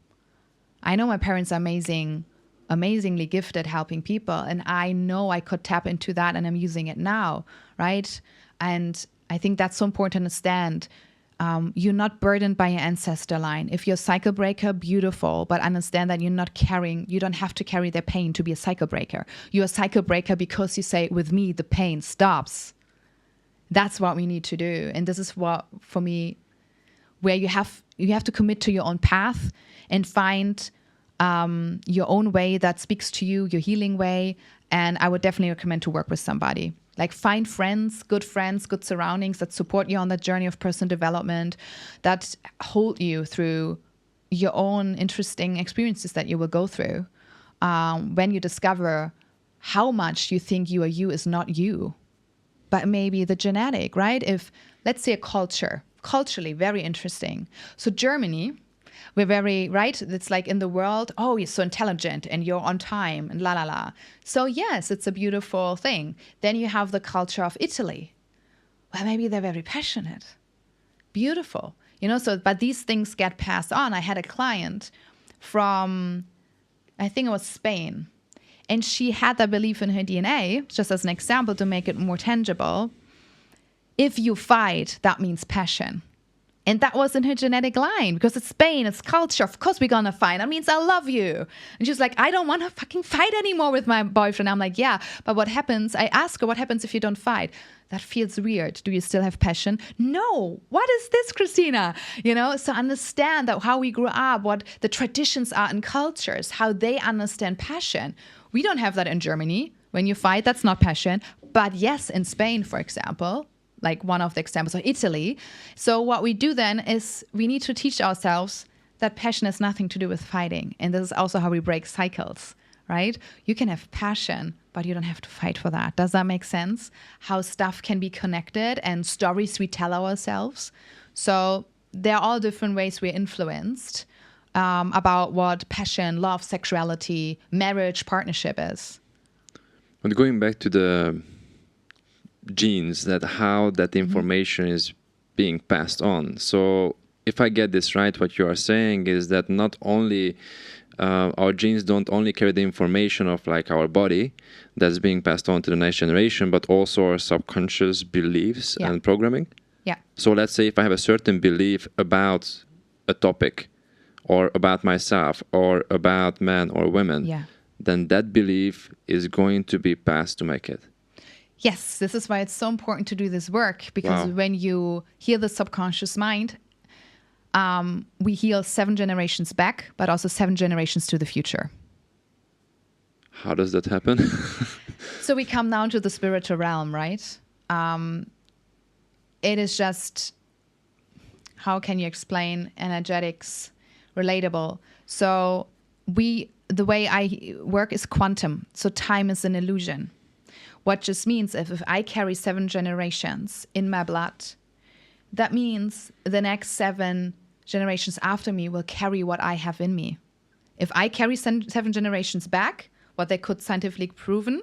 I know my parents are amazingly gifted helping people, and I know I could tap into that, and I'm using it now, right? And I think that's so important to understand. You're not burdened by your ancestor line. If you're a cycle breaker, beautiful, but understand that you don't have to carry their pain to be a cycle breaker. You're a cycle breaker because you say, with me, the pain stops. That's what we need to do. And this is what, for me, where you have to commit to your own path and find your own way that speaks to you, your healing way. And I would definitely recommend to work with somebody. Like, find friends, good surroundings that support you on that journey of personal development, that hold you through your own interesting experiences that you will go through. When you discover how much you think you are you is not you, but maybe the genetic, right? If, let's say, culturally very interesting. So Germany, we're very, right? It's like in the world, oh, you're so intelligent and you're on time and la, la, la. So yes, it's a beautiful thing. Then you have the culture of Italy. Well, maybe they're very passionate. Beautiful. But these things get passed on. I had a client from, I think it was Spain. And she had that belief in her DNA, just as an example to make it more tangible. If you fight, that means passion. And that was in her genetic line, because it's Spain, it's culture. Of course we're going to fight. That means I love you. And she's like, I don't want to fucking fight anymore with my boyfriend. I'm like, yeah, but what happens? I ask her, what happens if you don't fight? That feels weird. Do you still have passion? No. What is this, Christina? So understand that how we grew up, what the traditions are in cultures, how they understand passion. We don't have that in Germany. When you fight, that's not passion. But yes, in Spain, for example, like one of the examples of Italy. So what we do then is we need to teach ourselves that passion has nothing to do with fighting. And this is also how we break cycles, right? You can have passion, but you don't have to fight for that. Does that make sense? How stuff can be connected and stories we tell ourselves. So there are all different ways we're influenced about what passion, love, sexuality, marriage, partnership is. But going back to the genes, that how that information is being passed on. So if I get this right, what you are saying is that not only our genes don't only carry the information of like our body that's being passed on to the next generation, but also our subconscious beliefs and programming. Yeah. So let's say if I have a certain belief about a topic or about myself or about men or women, then that belief is going to be passed to my kid. Yes, this is why it's so important to do this work, because when you heal the subconscious mind, we heal 7 generations back, but also 7 generations to the future. How does that happen? So we come down to the spiritual realm, right? It is just, how can you explain energetics, relatable? So the way I work is quantum. So time is an illusion. What just means if I carry 7 generations in my blood, that means the next 7 generations after me will carry what I have in me. If I carry 7 generations back, what they could scientifically proven,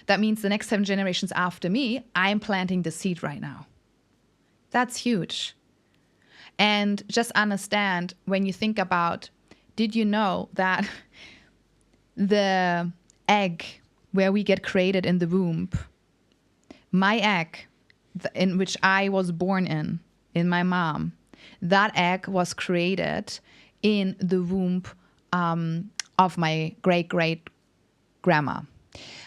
that means the next 7 generations after me, I'm planting the seed right now. That's huge. And just understand, when you think about, did you know that the egg where we get created in the womb, my egg, in which I was born in my mom, that egg was created in the womb of my great-great-grandma.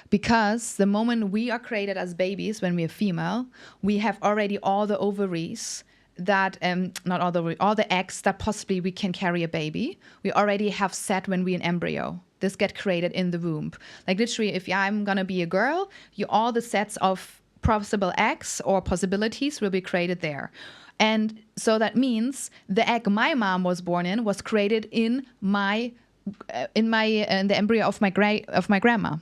Because the moment we are created as babies, when we are female, we have already all the ovaries that, all the eggs that possibly we can carry a baby, we already have set when we're an embryo. This get created in the womb. Like literally, if I'm going to be a girl, all the sets of possible eggs or possibilities will be created there. And so that means the egg my mom was born in was created in the embryo of my grandma.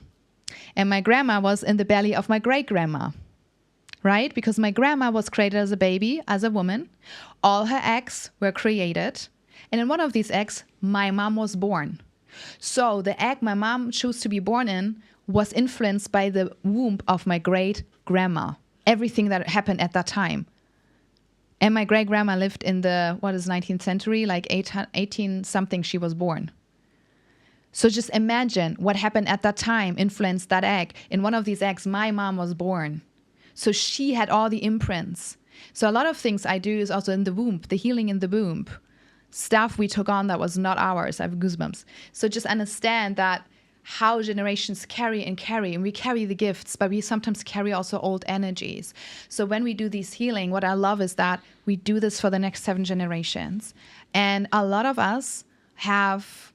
And my grandma was in the belly of my great-grandma. right? Because my grandma was created as a baby, as a woman. All her eggs were created. And in one of these eggs, my mom was born. So the egg my mom chose to be born in was influenced by the womb of my great grandma. Everything that happened at that time. And my great grandma lived in the, 19th century, like 18 something she was born. So just imagine what happened at that time influenced that egg. In one of these eggs, my mom was born. So she had all the imprints. So a lot of things I do is also in the womb, the healing in the womb. Stuff we took on that was not ours. I have goosebumps. So just understand that how generations carry, and we carry the gifts, but we sometimes carry also old energies. So when we do this healing, what I love is that we do this for the next 7 generations. And a lot of us have,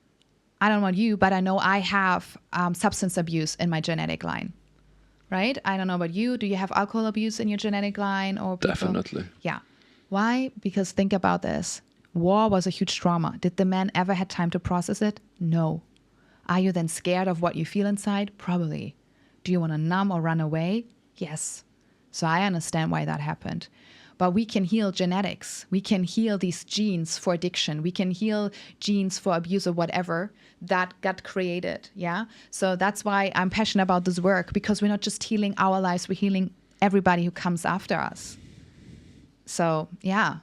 I don't know about you, but I know I have substance abuse in my genetic line, right? I don't know about you. Do you have alcohol abuse in your genetic line? Or people? Definitely. Yeah. Why? Because think about this. War was a huge trauma. Did the man ever had time to process it? No. Are you then scared of what you feel inside? Probably. Do you want to numb or run away? Yes. So I understand why that happened. But we can heal genetics. We can heal these genes for addiction. We can heal genes for abuse or whatever that got created. Yeah. So that's why I'm passionate about this work, because we're not just healing our lives, we're healing everybody who comes after us. So yeah.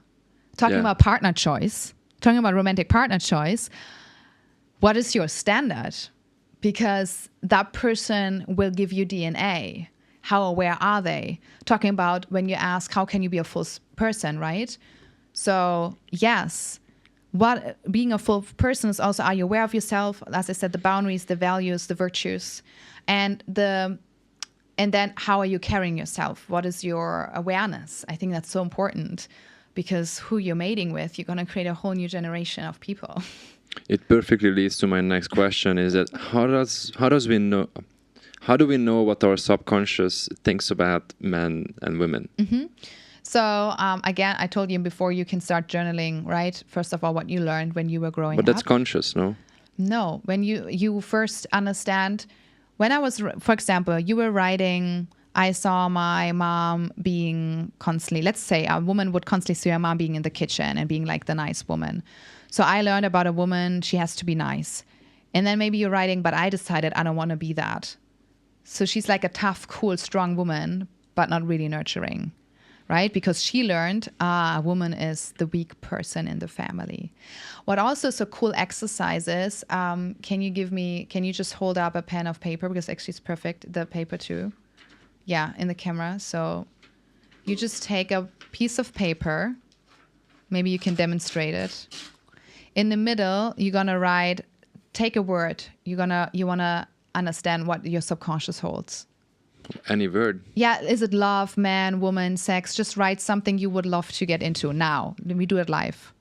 Talking about partner choice, talking about romantic partner choice, what is your standard? Because that person will give you DNA. How aware are they? Talking about when you ask, how can you be a full person, right? So yes, being a full person is also, are you aware of yourself? As I said, the boundaries, the values, the virtues, and then how are you carrying yourself? What is your awareness? I think that's so important, because who you're mating with, you're going to create a whole new generation of people. It perfectly leads to my next question: is that how do we know what our subconscious thinks about men and women? Mm-hmm. So again, I told you before, you can start journaling, right? First of all, what you learned when you were growing up. But that's conscious, no? No, when you first understand. When I was, for example, you were writing, I saw my mom being constantly, let's say a woman would constantly see her mom being in the kitchen and being like the nice woman. So I learned about a woman, she has to be nice. And then maybe you're writing, but I decided I don't want to be that. So she's like a tough, cool, strong woman, but not really nurturing, right? Because she learned a woman is the weak person in the family. What also is a cool exercise is, can you just hold up a pen of paper? Because actually it's perfect, the paper too. Yeah, in the camera. So you just take a piece of paper. Maybe you can demonstrate it. In the middle, you're going to write, take a word. You want to understand what your subconscious holds. Any word. Yeah. Is it love, man, woman, sex? Just write something you would love to get into now. We do it live.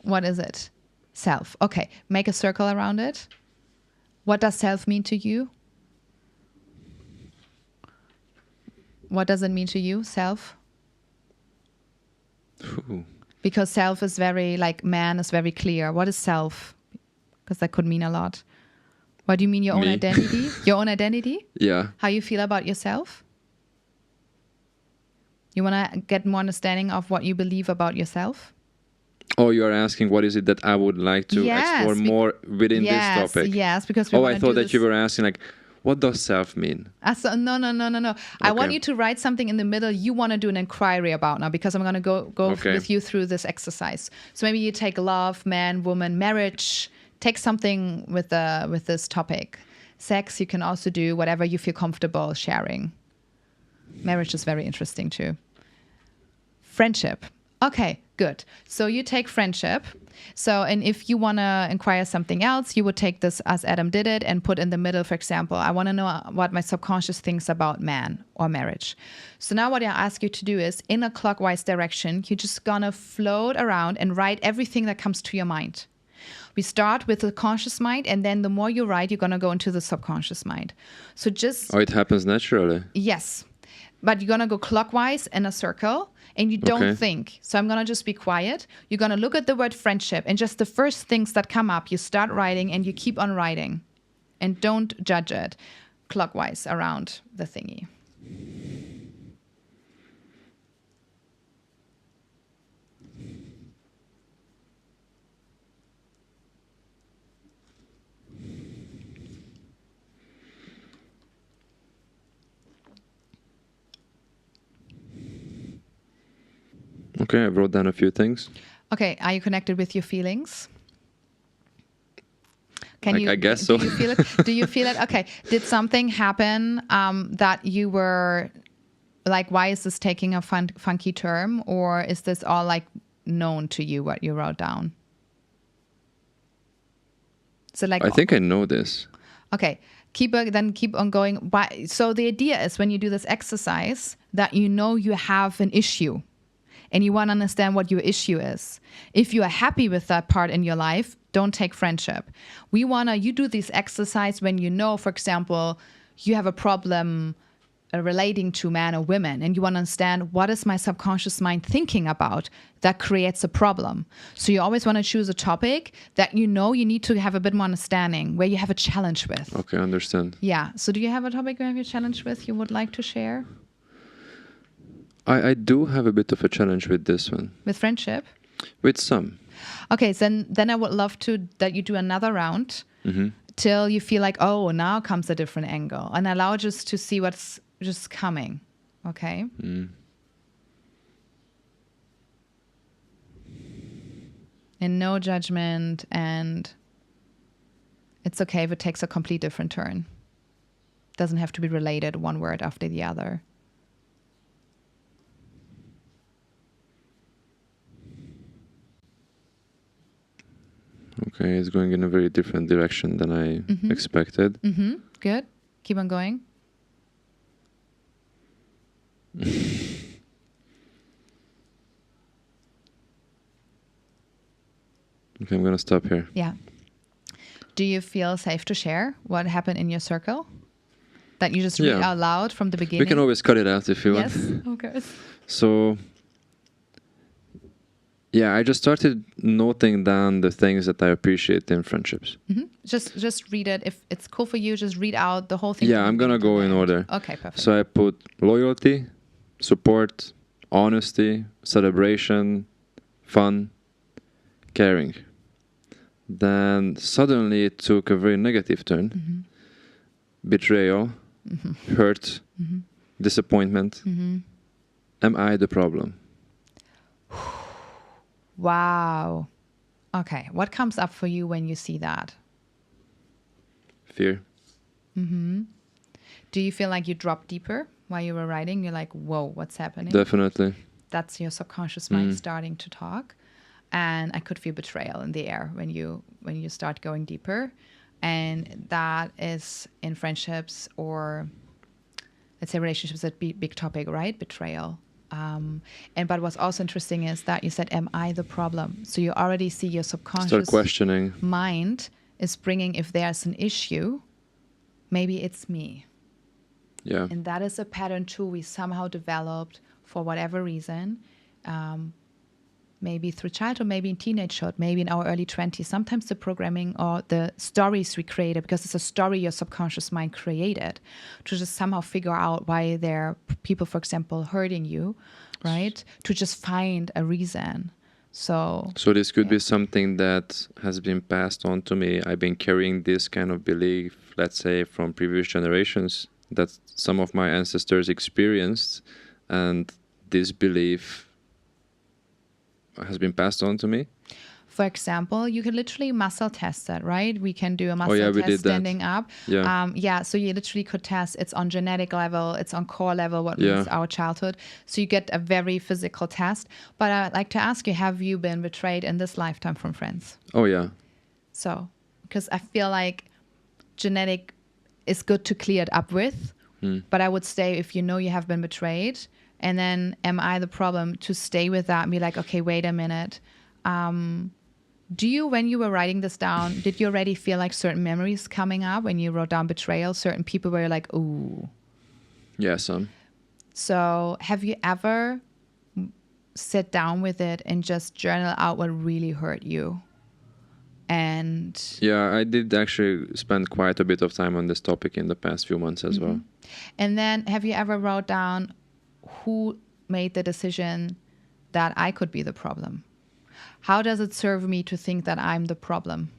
What is it? Self. Okay. Make a circle around it. What does self mean to you? What does it mean to you, self? Ooh. Because self is very, like man is very clear. What is self? Because that could mean a lot. What do you mean, your own identity? Your own identity? Yeah. How you feel about yourself? You want to get more understanding of what you believe about yourself? Oh, you're asking what is it that I would like to explore more within this topic? Yes, because I thought that you were asking like, what does self mean? No. Okay. I want you to write something in the middle you want to do an inquiry about now, because I'm going to go with you through this exercise. So maybe you take love, man, woman, marriage. Take something with this topic. Sex, you can also do whatever you feel comfortable sharing. Marriage is very interesting too. Friendship. Okay, good. So you take friendship. So, and if you want to inquire something else, you would take this as Adam did it and put in the middle, for example, I want to know what my subconscious thinks about man or marriage. So now what I ask you to do is, in a clockwise direction, you're just going to float around and write everything that comes to your mind. We start with the conscious mind, and then the more you write, you're going to go into the subconscious mind. So just... Oh, it happens naturally. Yes. But you're going to go clockwise in a circle, and you don't think. So I'm going to just be quiet. You're going to look at the word friendship, and just the first things that come up, you start writing, and you keep on writing. And don't judge it clockwise around the thingy. Okay, I wrote down a few things. Okay, are you connected with your feelings? I guess so. Do you feel it? Do you feel it? Okay. Did something happen that you were like, why is this taking a funky term? Or is this all like known to you, what you wrote down? So like, I think I know this. okay, keep on going. Why? So the idea is when you do this exercise that you know you have an issue and you want to understand what your issue is. If you are happy with that part in your life, don't take friendship. You do this exercise when you know, for example, you have a problem relating to men or women and you want to understand what is my subconscious mind thinking about that creates a problem. So you always want to choose a topic that you know you need to have a bit more understanding, where you have a challenge with. Okay, I understand. Yeah. So do you have a topic you have a challenge with you would like to share? I do have a bit of a challenge with this one. With friendship? With some. Okay, so then I would love that you do another round till you feel like, oh, now comes a different angle, and allow just to see what's just coming. Okay. And no judgment, and it's okay if it takes a complete different turn. Doesn't have to be related one word after the other. Okay, it's going in a very different direction than I expected. Good. Keep on going. Okay, I'm going to stop here. Yeah. Do you feel safe to share what happened in your circle? That you just read out loud from the beginning? We can always cut it out if you yes? want. Okay. So, yeah, I just started noting down the things that I appreciate in friendships. Just read it. If it's cool for you, just read out the whole thing. Yeah, I'm going to go in order. Okay, perfect. So I put loyalty, support, honesty, celebration, fun, caring. Then suddenly it took a very negative turn. Betrayal, hurt, disappointment. Am I the problem? Wow. Okay. What comes up for you when you see that? Fear. Do you feel like you dropped deeper while you were writing? You're like, whoa, what's happening? Definitely. That's your subconscious mind starting to talk. And I could feel betrayal in the air when you start going deeper. And that is in friendships or, let's say, relationships, a big topic, right? Betrayal. But what's also interesting is that you said, am I the problem? So you already see your subconscious questioning. mind is bringing, if there's an issue, maybe it's me. Yeah. And that is a pattern too we somehow developed for whatever reason. Maybe through childhood, maybe in teenagehood, maybe in our early 20s. Sometimes the programming or the stories we created, because it's a story your subconscious mind created, to just somehow figure out why there are people, for example, hurting you, right? To just find a reason. So this could be something that has been passed on to me. I've been carrying this kind of belief, let's say, from previous generations that some of my ancestors experienced, and this belief has been passed on to me. For example, you can literally muscle test that, right? We can do a muscle we test did standing that. up. Yeah. So you literally could test. It's on genetic level. It's on core level, what means our childhood. So you get a very physical test. But I'd like to ask you, have you been betrayed in this lifetime from friends? Oh, yeah. So, because I feel like genetic is good to clear it up with. But I would say if you know you have been betrayed, and then am I the problem, to stay with that and be like, okay, wait a minute. Do you, when you were writing this down, did you already feel like certain memories coming up when you wrote down betrayal? Certain people where you're like, ooh. Yeah, some. So have you ever sit down with it and just journal out what really hurt you? And Yeah, I did actually spend quite a bit of time on this topic in the past few months as well. And then have you ever wrote down who made the decision that I could be the problem? How does it serve me to think that I'm the problem?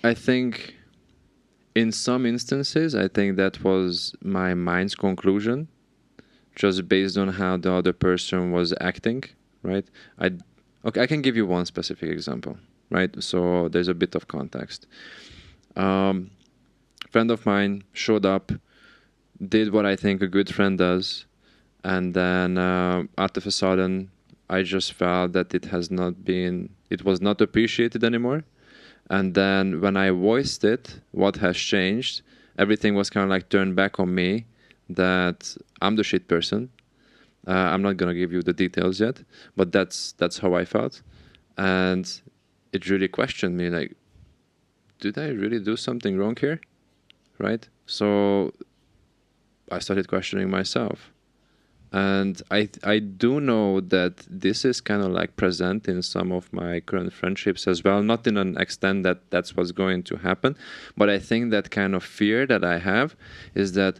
I think in some instances, I think that was my mind's conclusion, just based on how the other person was acting, right? I can give you one specific example, right? So there's a bit of context. Friend of mine showed up, did what I think a good friend does, and then out of a sudden, I just felt that it was not appreciated anymore. And then when I voiced it, what has changed, everything was kind of like turned back on me, that I'm the shit person. I'm not going to give you the details yet, but that's how I felt. And it really questioned me, like, did I really do something wrong here? Right? So I started questioning myself. And I do know that this is kind of like present in some of my current friendships as well, not in an extent that that's what's going to happen, but I think that kind of fear that I have is that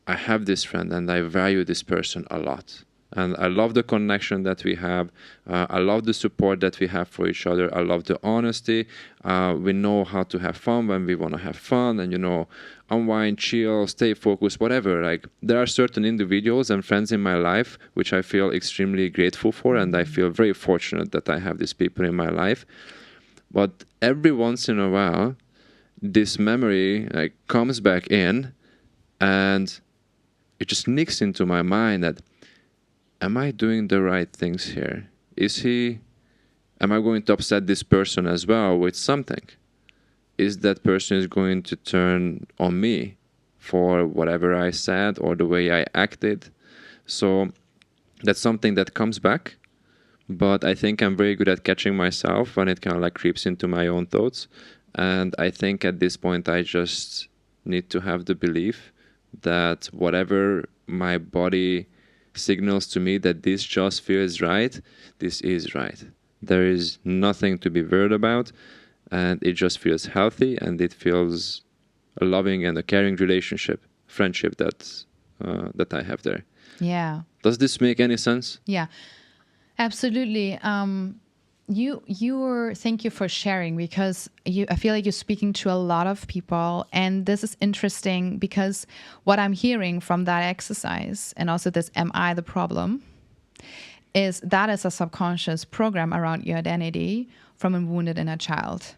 I have this friend and I value this person a lot. And I love the connection that we have. I love the support that we have for each other. I love the honesty. We know how to have fun when we want to have fun and, unwind, chill, stay focused, whatever. Like, there are certain individuals and friends in my life which I feel extremely grateful for, and I feel very fortunate that I have these people in my life. But every once in a while, this memory comes back in, and it just nicks into my mind that, am I doing the right things here? Am I going to upset this person as well with something? Is that person is going to turn on me for whatever I said or the way I acted? So that's something that comes back, but I think I'm very good at catching myself when it kind of like creeps into my own thoughts. And I think at this point, I just need to have the belief that whatever my body signals to me that this just feels right, this is right. There is nothing to be worried about, and it just feels healthy, and it feels a loving and a caring friendship that I have there. yeah. Does this make any sense? Yeah, absolutely. Thank you for sharing, because I feel like you're speaking to a lot of people, and this is interesting because what I'm hearing from that exercise and also this "Am I the problem?" is that is a subconscious program around your identity from a wounded inner child.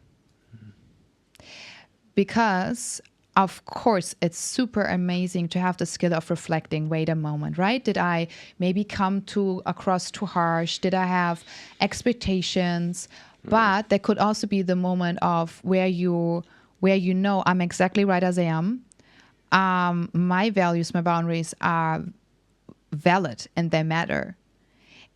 Because of course, it's super amazing to have the skill of reflecting, wait a moment, right? Did I maybe come across too harsh? Did I have expectations? But there could also be the moment of where you know I'm exactly right as I am. My values, my boundaries are valid and they matter.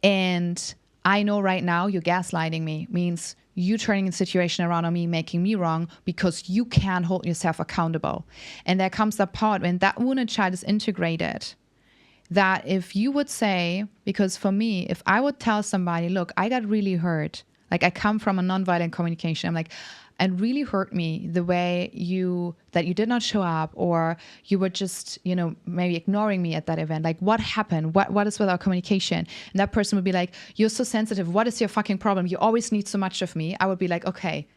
And I know right now you're gaslighting me, means you turning the situation around on me, making me wrong because you can't hold yourself accountable. And there comes a part when that wounded child is integrated, that if you would say, because for me, if I would tell somebody, look, I got really hurt, like I come from a nonviolent communication, I'm like, and really hurt me the way that you did not show up, or you were just, maybe ignoring me at that event. Like, what happened? What is with our communication? And that person would be like, you're so sensitive. What is your fucking problem? You always need so much of me. I would be like, okay,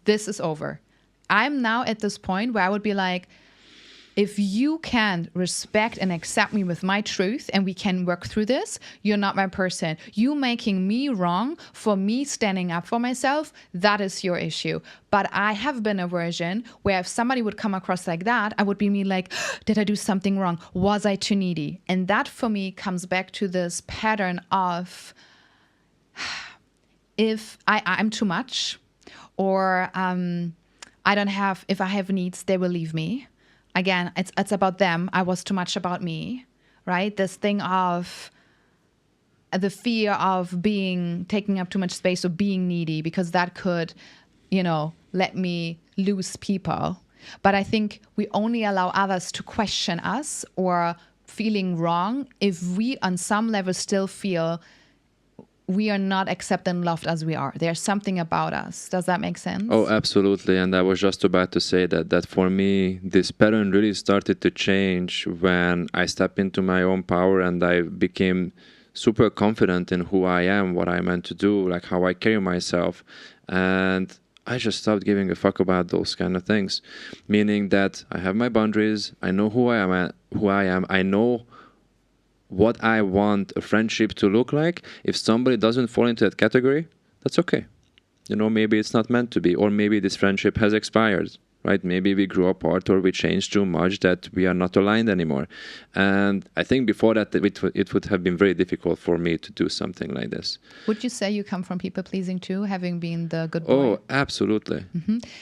this is over. I'm now at this point where I would be like, if you can respect and accept me with my truth and we can work through this, you're not my person. You making me wrong for me standing up for myself, that is your issue. But I have been a version where if somebody would come across like that, I would be me like, did I do something wrong? Was I too needy? And that for me comes back to this pattern of if I'm too much, or if I have needs, they will leave me. Again, it's about them. I was too much about me, right? This thing of the fear of taking up too much space or being needy, because that could, let me lose people. But I think we only allow others to question us or feeling wrong if we on some level still feel we are not accepted and loved as we are. There's something about us. Does that make sense? Oh, absolutely. And I was just about to say that for me, this pattern really started to change when I stepped into my own power and I became super confident in who I am, what I'm meant to do, like how I carry myself. And I just stopped giving a fuck about those kind of things, meaning that I have my boundaries. I know who I am. I know what I want a friendship to look like. If somebody doesn't fall into that category, that's okay. You know, maybe it's not meant to be, or maybe this friendship has expired, right? Maybe we grew apart or we changed too much that we are not aligned anymore. And I think before that, it would have been very difficult for me to do something like this. Would you say you come from people pleasing too, having been the good boy? Oh, absolutely.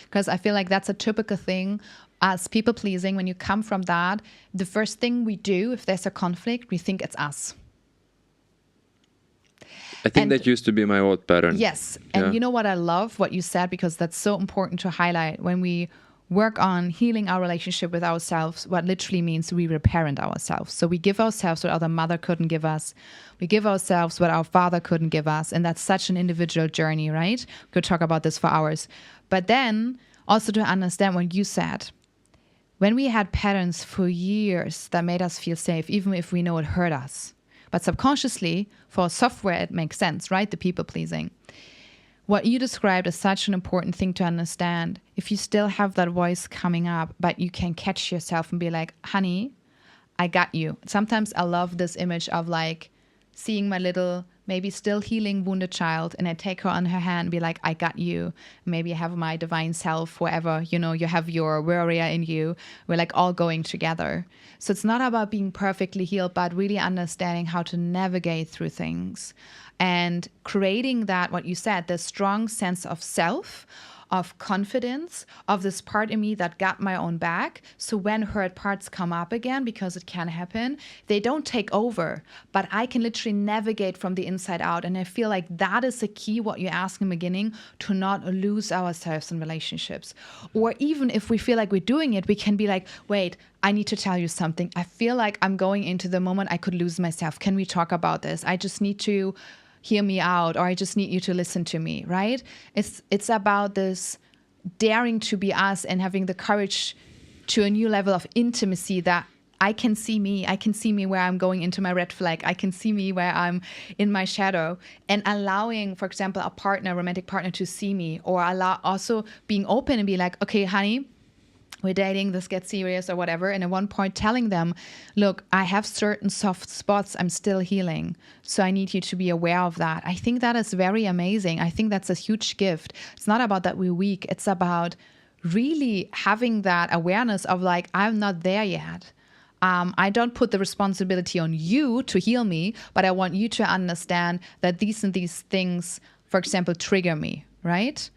Because I feel like that's a typical thing as people pleasing. When you come from that, the first thing we do, if there's a conflict, we think it's us. I think that used to be my old pattern. Yes. And you know what I love, what you said, because that's so important to highlight. When we work on healing our relationship with ourselves, what literally means we reparent ourselves. So we give ourselves what our mother couldn't give us. We give ourselves what our father couldn't give us. And that's such an individual journey, right? We could talk about this for hours. But then also to understand what you said. When we had patterns for years that made us feel safe, even if we know it hurt us. But subconsciously, for software, it makes sense, right? The people pleasing. What you described is such an important thing to understand. If you still have that voice coming up, but you can catch yourself and be like, honey, I got you. Sometimes I love this image of like seeing my little, maybe still healing wounded child, and I take her on her hand and be like, I got you. Maybe I have my divine self, wherever, you know, you have your warrior in you. We're like all going together. So it's not about being perfectly healed, but really understanding how to navigate through things and creating that, what you said, the strong sense of self, of confidence, of this part in me that got my own back. So when hurt parts come up again, because it can happen, they don't take over, but I can literally navigate from the inside out. And I feel like that is the key, what you asked in the beginning, to not lose ourselves in relationships. Or even if we feel like we're doing it, we can be like, wait, I need to tell you something. I feel like I'm going into the moment I could lose myself. Can we talk about this? I just need to hear me out, or I just need you to listen to me, right? It's about this daring to be us and having the courage to a new level of intimacy that I can see me where I'm going into my red flag. I can see me where I'm in my shadow, and allowing, for example, a romantic partner to see me, or also being open and be like, okay, honey, we're dating, this gets serious or whatever. And at one point telling them, look, I have certain soft spots I'm still healing. So I need you to be aware of that. I think that is very amazing. I think that's a huge gift. It's not about that we're weak. It's about really having that awareness of like, I'm not there yet. I don't put the responsibility on you to heal me, but I want you to understand that these and these things, for example, trigger me, right?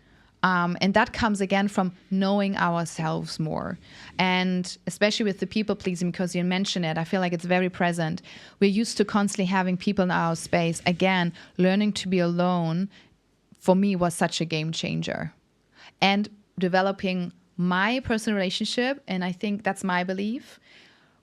And that comes again from knowing ourselves more. And especially with the people pleasing, because you mentioned it, I feel like it's very present. We're used to constantly having people in our space. Again, learning to be alone, for me, was such a game changer. And developing my personal relationship, and I think that's my belief,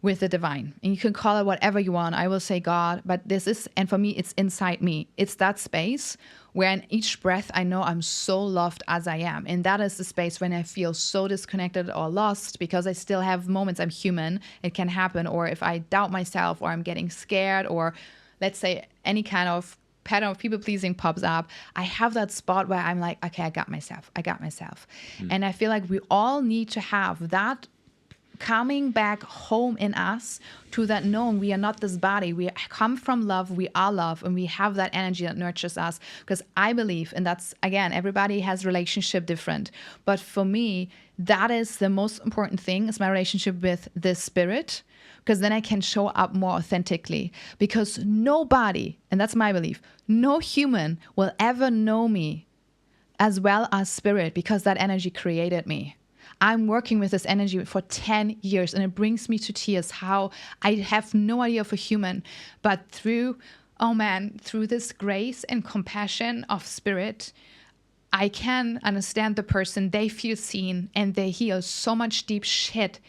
with the divine. And you can call it whatever you want. I will say God, but this is, and for me, it's inside me. It's that space where in each breath, I know I'm so loved as I am. And that is the space when I feel so disconnected or lost, because I still have moments, I'm human, it can happen. Or if I doubt myself, or I'm getting scared, or let's say any kind of pattern of people pleasing pops up, I have that spot where I'm like, okay, I got myself. And I feel like we all need to have that coming back home in us, to that knowing we are not this body. We come from love, we are love, and we have that energy that nurtures us. Because I believe, and that's, again, everybody has relationship different. But for me, that is the most important thing, is my relationship with this spirit. Because then I can show up more authentically. Because nobody, and that's my belief, no human will ever know me as well as spirit, because that energy created me. I'm working with this energy for 10 years, and it brings me to tears how I have no idea of a human, but through this grace and compassion of spirit, I can understand the person, they feel seen, and they heal so much deep shit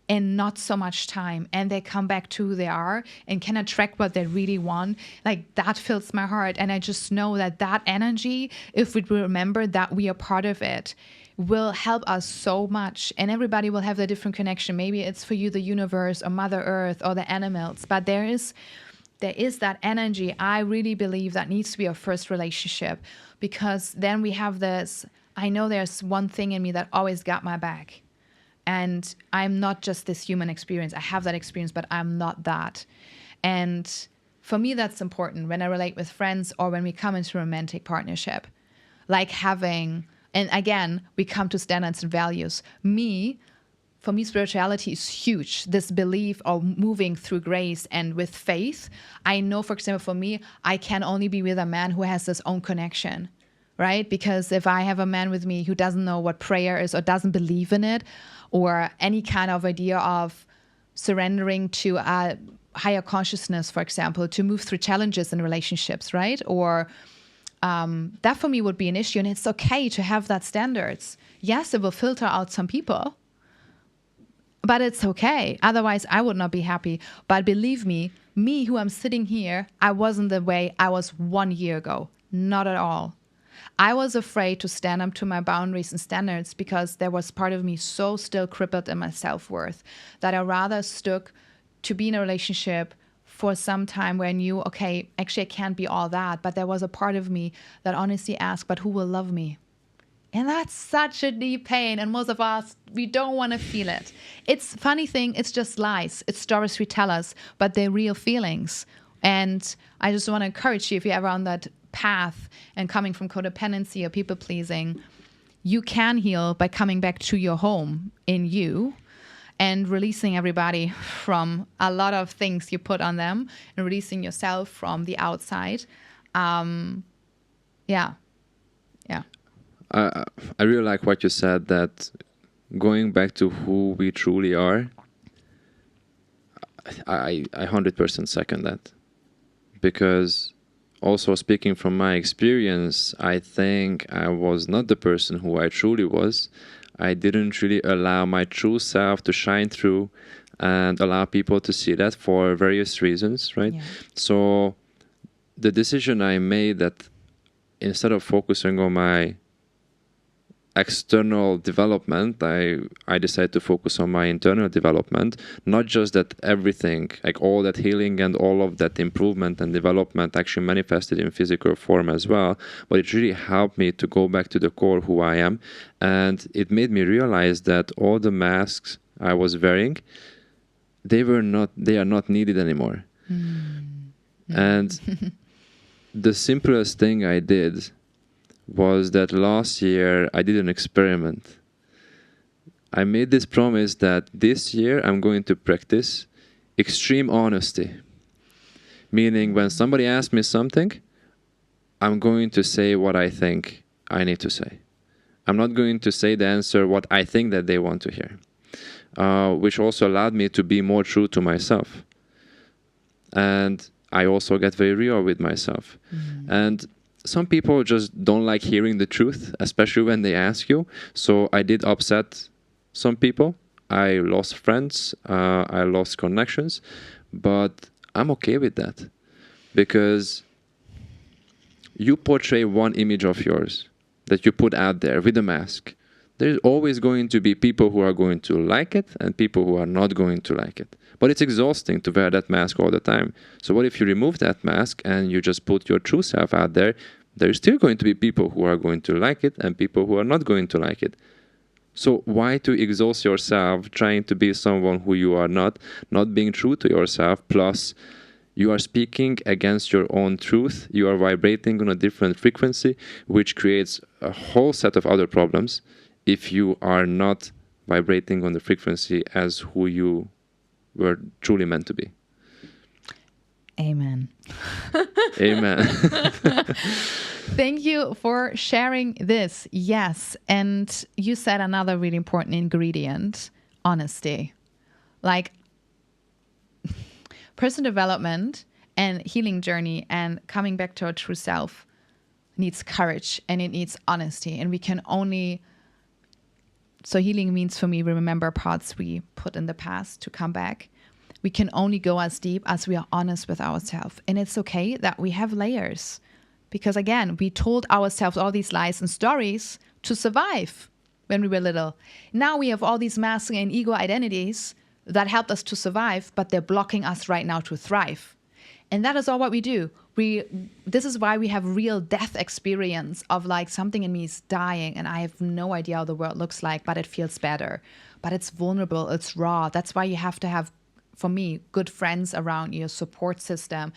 in not so much time, and they come back to who they are and can attract what they really want. Like, that fills my heart. And I just know that that energy, if we remember that we are part of it, will help us so much. And everybody will have a different connection. Maybe it's for you the universe or Mother Earth or the animals, but there is that energy. I really believe that needs to be our first relationship, because then we have this, I know there's one thing in me that always got my back. And I'm not just this human experience. I have that experience, but I'm not that. And for me, that's important when I relate with friends or when we come into a romantic partnership. Like having, and again, we come to standards and values. For me, spirituality is huge. This belief of moving through grace and with faith. I know, for example, for me, I can only be with a man who has his own connection, right? Because if I have a man with me who doesn't know what prayer is or doesn't believe in it, or any kind of idea of surrendering to a higher consciousness, for example, to move through challenges in relationships, right? Or that for me would be an issue. And it's okay to have that standards. Yes, it will filter out some people, but it's okay. Otherwise, I would not be happy. But believe me who I'm sitting here, I wasn't the way I was 1 year ago. Not at all. I was afraid to stand up to my boundaries and standards because there was part of me so still crippled in my self-worth that I rather stuck to be in a relationship for some time where I knew, okay, actually I can't be all that. But there was a part of me that honestly asked, but who will love me? And that's such a deep pain. And most of us, we don't want to feel it. It's funny thing. It's just lies. It's stories we tell us, but they're real feelings. And I just want to encourage you, if you're ever on that path and coming from codependency or people pleasing, you can heal by coming back to your home in you and releasing everybody from a lot of things you put on them and releasing yourself from the outside. Yeah. I really like what you said, that going back to who we truly are. I 100% second that, because also speaking from my experience, I think I was not the person who I truly was. I didn't really allow my true self to shine through and allow people to see that for various reasons, right? Yeah. So the decision I made that instead of focusing on my external development, I decided to focus on my internal development. Not just that everything, like all that healing and all of that improvement and development actually manifested in physical form as well, but it really helped me to go back to the core who I am. And it made me realize that all the masks I was wearing, they are not needed anymore. And the simplest thing I did was that last year I did an experiment. I made this promise that this year I'm going to practice extreme honesty. Meaning when somebody asks me something, I'm going to say what I think I need to say. I'm not going to say the answer what I think that they want to hear. Which also allowed me to be more true to myself. And I also get very real with myself. And some people just don't like hearing the truth, especially when they ask you. So I did upset some people. I lost friends. I lost connections. But I'm okay with that. Because you portray one image of yours that you put out there with a mask. There's always going to be people who are going to like it and people who are not going to like it. But it's exhausting to wear that mask all the time. So what if you remove that mask and you just put your true self out there? There's still going to be people who are going to like it and people who are not going to like it. So why to exhaust yourself trying to be someone who you are not being true to yourself, plus you are speaking against your own truth, you are vibrating on a different frequency, which creates a whole set of other problems if you are not vibrating on the frequency as who you were truly meant to be. Amen. Amen. Thank you for sharing this. Yes. And you said another really important ingredient, honesty. Like personal development and healing journey and coming back to our true self needs courage and it needs honesty. And we can only So healing means for me, we remember parts we put in the past to come back. We can only go as deep as we are honest with ourselves. And it's okay that we have layers. Because again, we told ourselves all these lies and stories to survive when we were little. Now we have all these masks and ego identities that helped us to survive, but they're blocking us right now to thrive. And that is all what we do. This is why we have real death experience of like something in me is dying and I have no idea how the world looks like, but it feels better. But it's vulnerable, it's raw. That's why you have to have, for me, good friends around you, support system,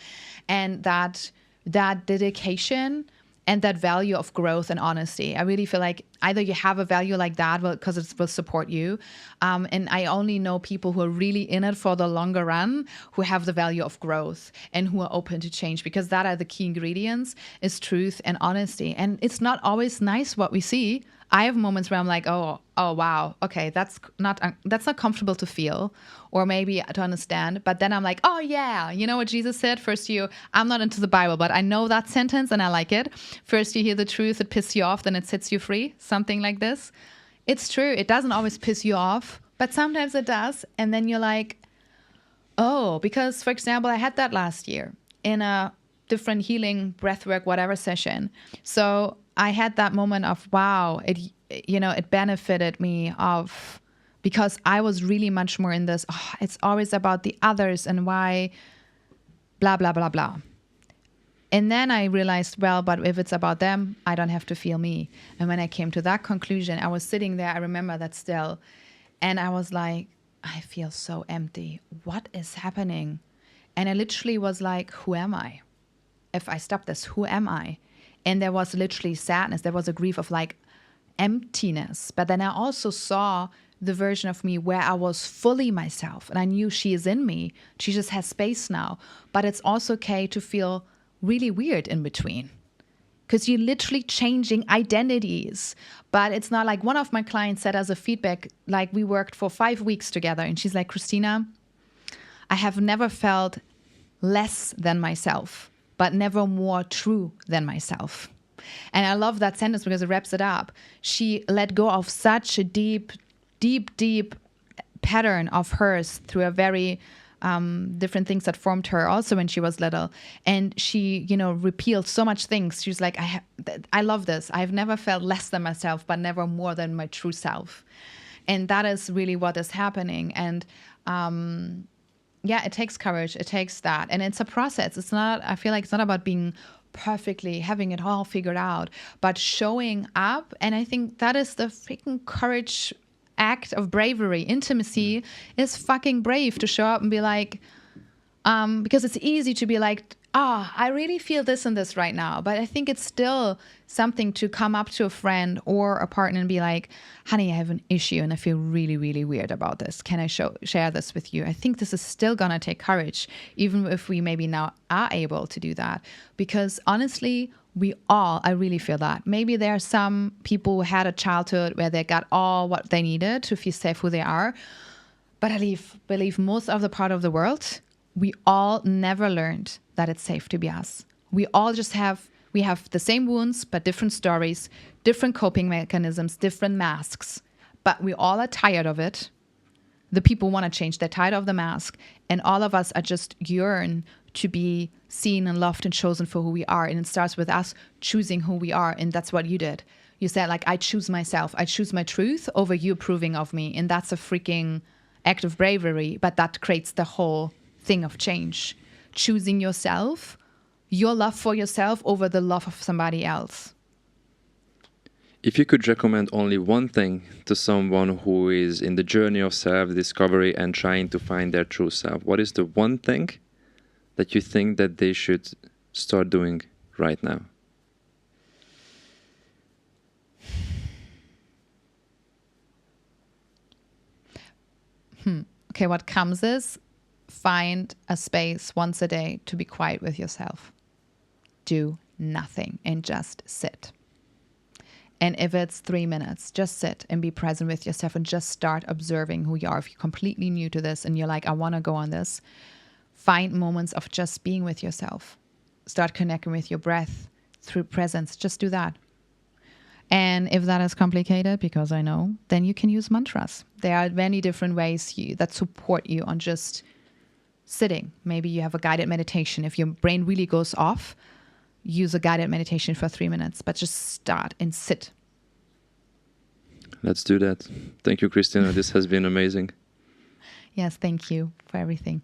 and that dedication and that value of growth and honesty. I really feel like either you have a value like that because it will support you. And I only know people who are really in it for the longer run, who have the value of growth and who are open to change, because that are the key ingredients, is truth and honesty. And it's not always nice what we see. I have moments where I'm like, oh, wow, okay, that's not comfortable to feel or maybe to understand. But then I'm like, oh yeah, you know what Jesus said? First I'm not into the Bible, but I know that sentence and I like it. First you hear the truth, it pisses you off, then it sets you free. Something like this. It's true. It doesn't always piss you off, but sometimes it does. And then you're like, oh, because for example, I had that last year in a different healing, breathwork, whatever session. So I had that moment of, wow, it benefited me because I was really much more in this, it's always about the others and why blah, blah, blah, blah. And then I realized, well, but if it's about them, I don't have to feel me. And when I came to that conclusion, I was sitting there, I remember that still, and I was like, I feel so empty. What is happening? And I literally was like, who am I? If I stop this, who am I? And there was literally sadness. There was a grief of like emptiness. But then I also saw the version of me where I was fully myself. And I knew she is in me. She just has space now. But it's also okay to feel really weird in between. Because you're literally changing identities. But it's not like one of my clients said as a feedback, like we worked for 5 weeks together. And she's like, Christina, I have never felt less than myself, but never more true than myself. And I love that sentence because it wraps it up. She let go of such a deep, deep, deep pattern of hers through a very different things that formed her also when she was little. And she, repealed so much things. She was like, I love this. I've never felt less than myself, but never more than my true self. And that is really what is happening. And it takes courage. It takes that. And it's a process. I feel like it's not about being perfectly, having it all figured out, but showing up. And I think that is the freaking courage act of bravery. Intimacy is fucking brave to show up and be like, because it's easy to be like, I really feel this and this right now. But I think it's still something to come up to a friend or a partner and be like, honey, I have an issue and I feel really, really weird about this. Can I share this with you? I think this is still going to take courage, even if we maybe now are able to do that. Because honestly, I really feel that. Maybe there are some people who had a childhood where they got all what they needed to feel safe who they are. But I believe most of the part of the world, we all never learned that it's safe to be us. We all just have the same wounds, but different stories, different coping mechanisms, different masks. But we all are tired of it. The people want to change. They're tired of the mask. And all of us are just yearn to be seen and loved and chosen for who we are. And it starts with us choosing who we are. And that's what you did. You said, like, I choose myself. I choose my truth over you approving of me. And that's a freaking act of bravery. But that creates the whole thing of change. Choosing yourself, your love for yourself over the love of somebody else. If you could recommend only one thing to someone who is in the journey of self-discovery and trying to find their true self, what is the one thing that you think that they should start doing right now? Okay, what comes is find a space once a day to be quiet with yourself. Do nothing and just sit. And if it's 3 minutes, just sit and be present with yourself and just start observing who you are. If you're completely new to this and you're like, I want to go on this, find moments of just being with yourself. Start connecting with your breath through presence. Just do that. And if that is complicated, because I know, then you can use mantras. There are many different ways that support you on just sitting. Maybe you have a guided meditation. If your brain really goes off, use a guided meditation for 3 minutes, but just start and sit. Let's do that. Thank you, Christina. This has been amazing. Yes, thank you for everything.